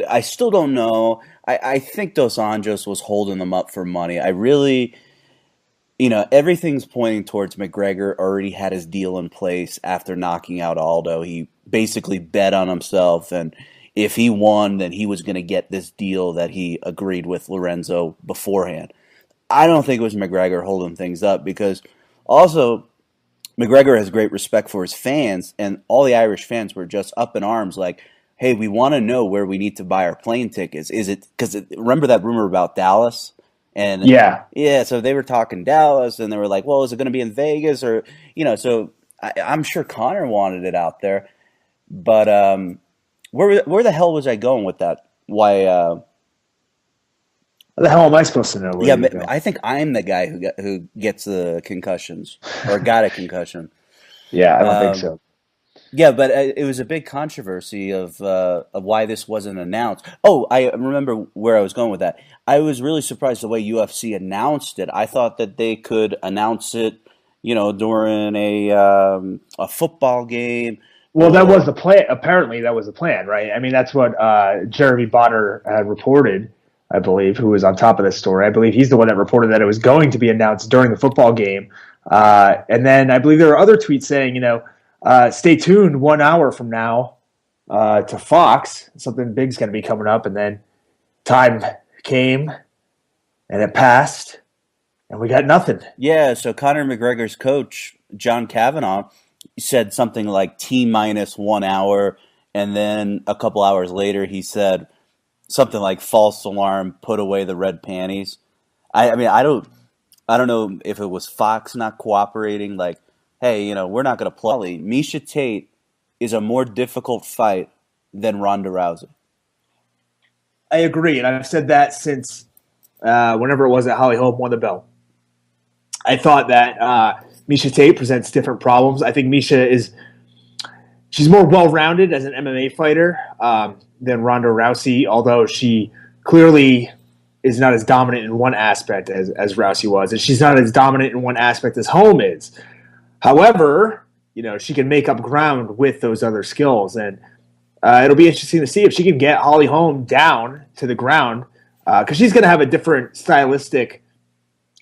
I still don't know. I think Dos Anjos was holding them up for money. I really, everything's pointing towards McGregor already had his deal in place after knocking out Aldo. He basically bet on himself, and if he won, then he was going to get this deal that he agreed with Lorenzo beforehand. I don't think it was McGregor holding things up because also McGregor has great respect for his fans, and all the Irish fans were just up in arms like, hey, we want to know where we need to buy our plane tickets. Is it because remember that rumor about Dallas? And yeah. So they were talking Dallas, and they were like, well, is it going to be in Vegas or So I'm sure Connor wanted it out there, but where the hell was I going with that? Why? What the hell am I supposed to know? But I think I'm the guy who gets the concussions or got a concussion. Yeah, I don't think so. Yeah, but it was a big controversy of why this wasn't announced. Oh, I remember where I was going with that. I was really surprised the way UFC announced it. I thought that they could announce it, during a football game. Well, that was the plan. Apparently, that was the plan, right? I mean, that's what Jeremy Bonner had reported, I believe, who was on top of this story. I believe he's the one that reported that it was going to be announced during the football game. And then I believe there were other tweets saying, stay tuned 1 hour from now to Fox. Something big's going to be coming up. And then time came and it passed and we got nothing. Yeah, so Conor McGregor's coach, John Kavanaugh, said something like T-minus 1 hour. And then a couple hours later, he said something like false alarm, put away the red panties. I mean, I don't know if it was Fox not cooperating, like, hey, we're not going to play. Miesha Tate is a more difficult fight than Ronda Rousey. I agree, and I've said that since whenever it was that Holly Holm won the belt. I thought that Miesha Tate presents different problems. I think she's more well-rounded as an MMA fighter than Ronda Rousey, although she clearly is not as dominant in one aspect as Rousey was, and she's not as dominant in one aspect as Holm is. However, she can make up ground with those other skills, and it'll be interesting to see if she can get Holly Holm down to the ground because she's going to have a different stylistic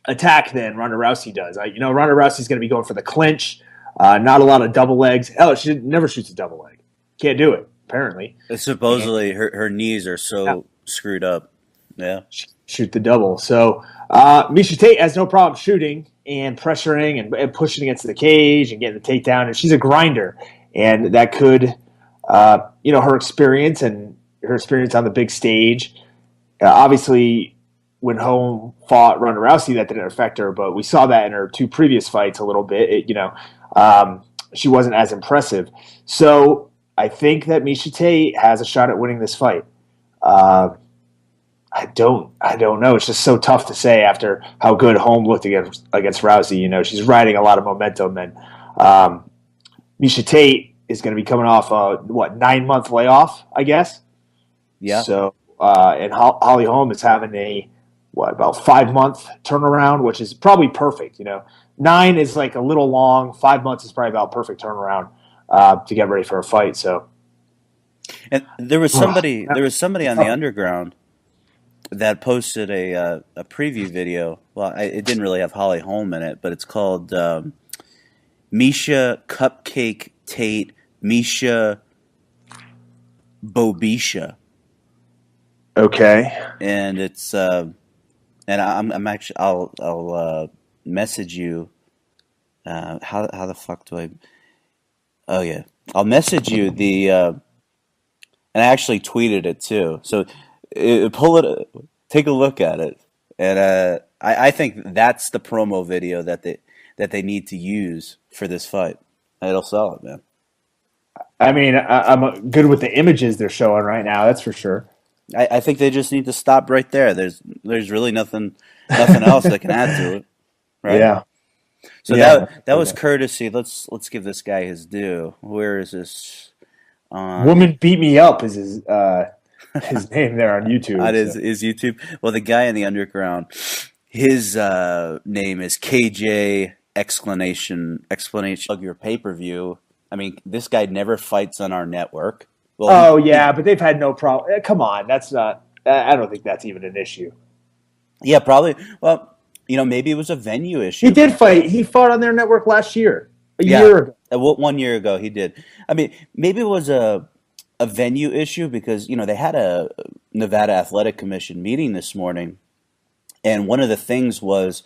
attack than Ronda Rousey does. Ronda Rousey's going to be going for the clinch, not a lot of double legs. Hell, she never shoots a double leg. Can't do it, apparently. Supposedly, her knees are so screwed up. Yeah. Shoot the double. So Miesha Tate has no problem shooting and pressuring and pushing against the cage and getting the takedown. And she's a grinder. And that could, her experience and her experience on the big stage. Obviously, when Holm fought Ronda Rousey, that didn't affect her. But we saw that in her 2 previous fights a little bit. She wasn't as impressive. So I think that Miesha Tate has a shot at winning this fight. I don't know. It's just so tough to say after how good Holm looked against Rousey. She's riding a lot of momentum, and Miesha Tate is going to be coming off a 9-month layoff, I guess. Yeah. So and Holly Holm is having about 5-month turnaround, which is probably perfect. 9 is like a little long. 5 months is probably about perfect turnaround to get ready for a fight. So, and there was somebody on the underground that posted a preview video. Well, it didn't really have Holly Holm in it, but it's called Misha Cupcake Tate, Misha Bobisha. Okay. And it's and I'm actually I'll message you. How the fuck do I? Oh yeah, I'll message you the and I actually tweeted it too. So take a look at it, and I think that's the promo video that they need to use for this fight. It'll sell it, man. I mean, I'm good with the images they're showing right now. That's for sure. I think they just need to stop right there. There's really nothing else that can add to it, right? Yeah. So that was courtesy. Let's give this guy his due. Where is this? Woman Beat Me Up is his name there on YouTube. That is YouTube. Well, the guy in the underground, his name is KJ explanation. Plug your pay-per-view. I mean, this guy never fights on our network. Well, but they've had no problem. Come on, that's not. I don't think that's even an issue. Yeah, probably. Well, maybe it was a venue issue. He did fight. He fought on their network last year. A year ago. 1 year ago, he did. I mean, maybe it was a venue issue because, they had a Nevada Athletic Commission meeting this morning, and one of the things was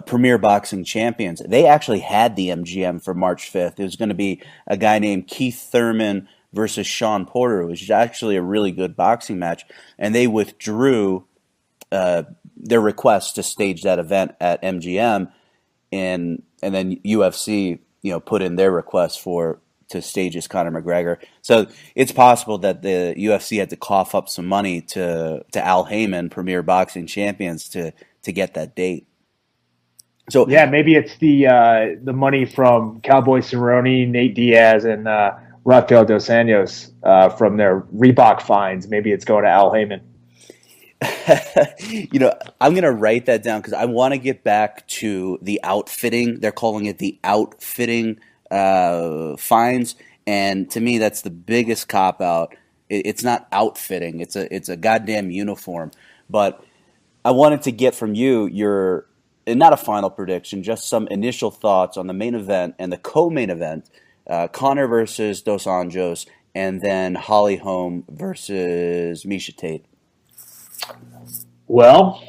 Premier Boxing Champions. They actually had the MGM for March 5th. It was going to be a guy named Keith Thurman versus Sean Porter, which is actually a really good boxing match, and they withdrew their request to stage that event at MGM, and then UFC, put in their request to stage as Conor McGregor. So it's possible that the UFC had to cough up some money to Al Heyman, Premier Boxing Champions, to get that date. So yeah, maybe it's the money from Cowboy Cerrone, Nate Diaz, and Rafael Dos Anjos from their Reebok fines. Maybe it's going to Al Heyman. I'm going to write that down because I want to get back to the outfitting. They're calling it the outfitting fines, and to me, that's the biggest cop out. It's not outfitting; it's a goddamn uniform. But I wanted to get from you and not a final prediction, just some initial thoughts on the main event and the co-main event, Conor versus Dos Anjos, and then Holly Holm versus Misha Tate. Well,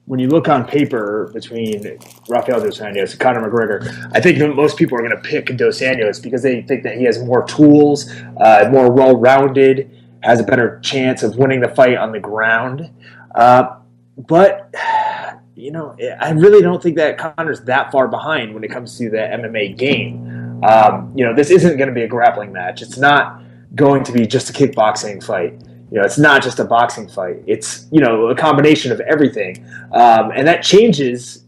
when you look on paper between Rafael Dos Anjos and Conor McGregor, I think that most people are going to pick Dos Anjos because they think that he has more tools, more well-rounded, has a better chance of winning the fight on the ground. But I really don't think that Conor's that far behind when it comes to the MMA game. This isn't going to be a grappling match. It's not going to be just a kickboxing fight. It's not just a boxing fight. It's, a combination of everything. And that changes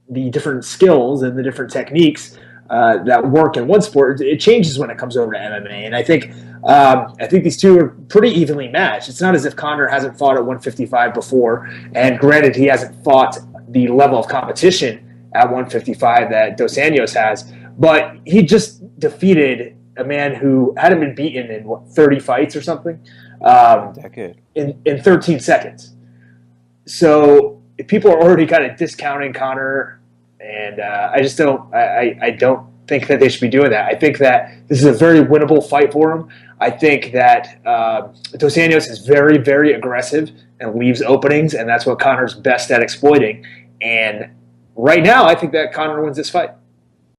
the different skills and the different techniques that work in one sport. It changes when it comes over to MMA. And I think these two are pretty evenly matched. It's not as if Conor hasn't fought at 155 before. And granted, he hasn't fought the level of competition at 155 that Dos Anjos has. But he just defeated a man who hadn't been beaten in 30 fights or something. Decade. In 13 seconds. So if people are already kind of discounting Conor, and I don't think that they should be doing that. I think that this is a very winnable fight for him. I think that Dos Anjos is very, very aggressive and leaves openings, and that's what Conor's best at exploiting. And right now, I think that Conor wins this fight.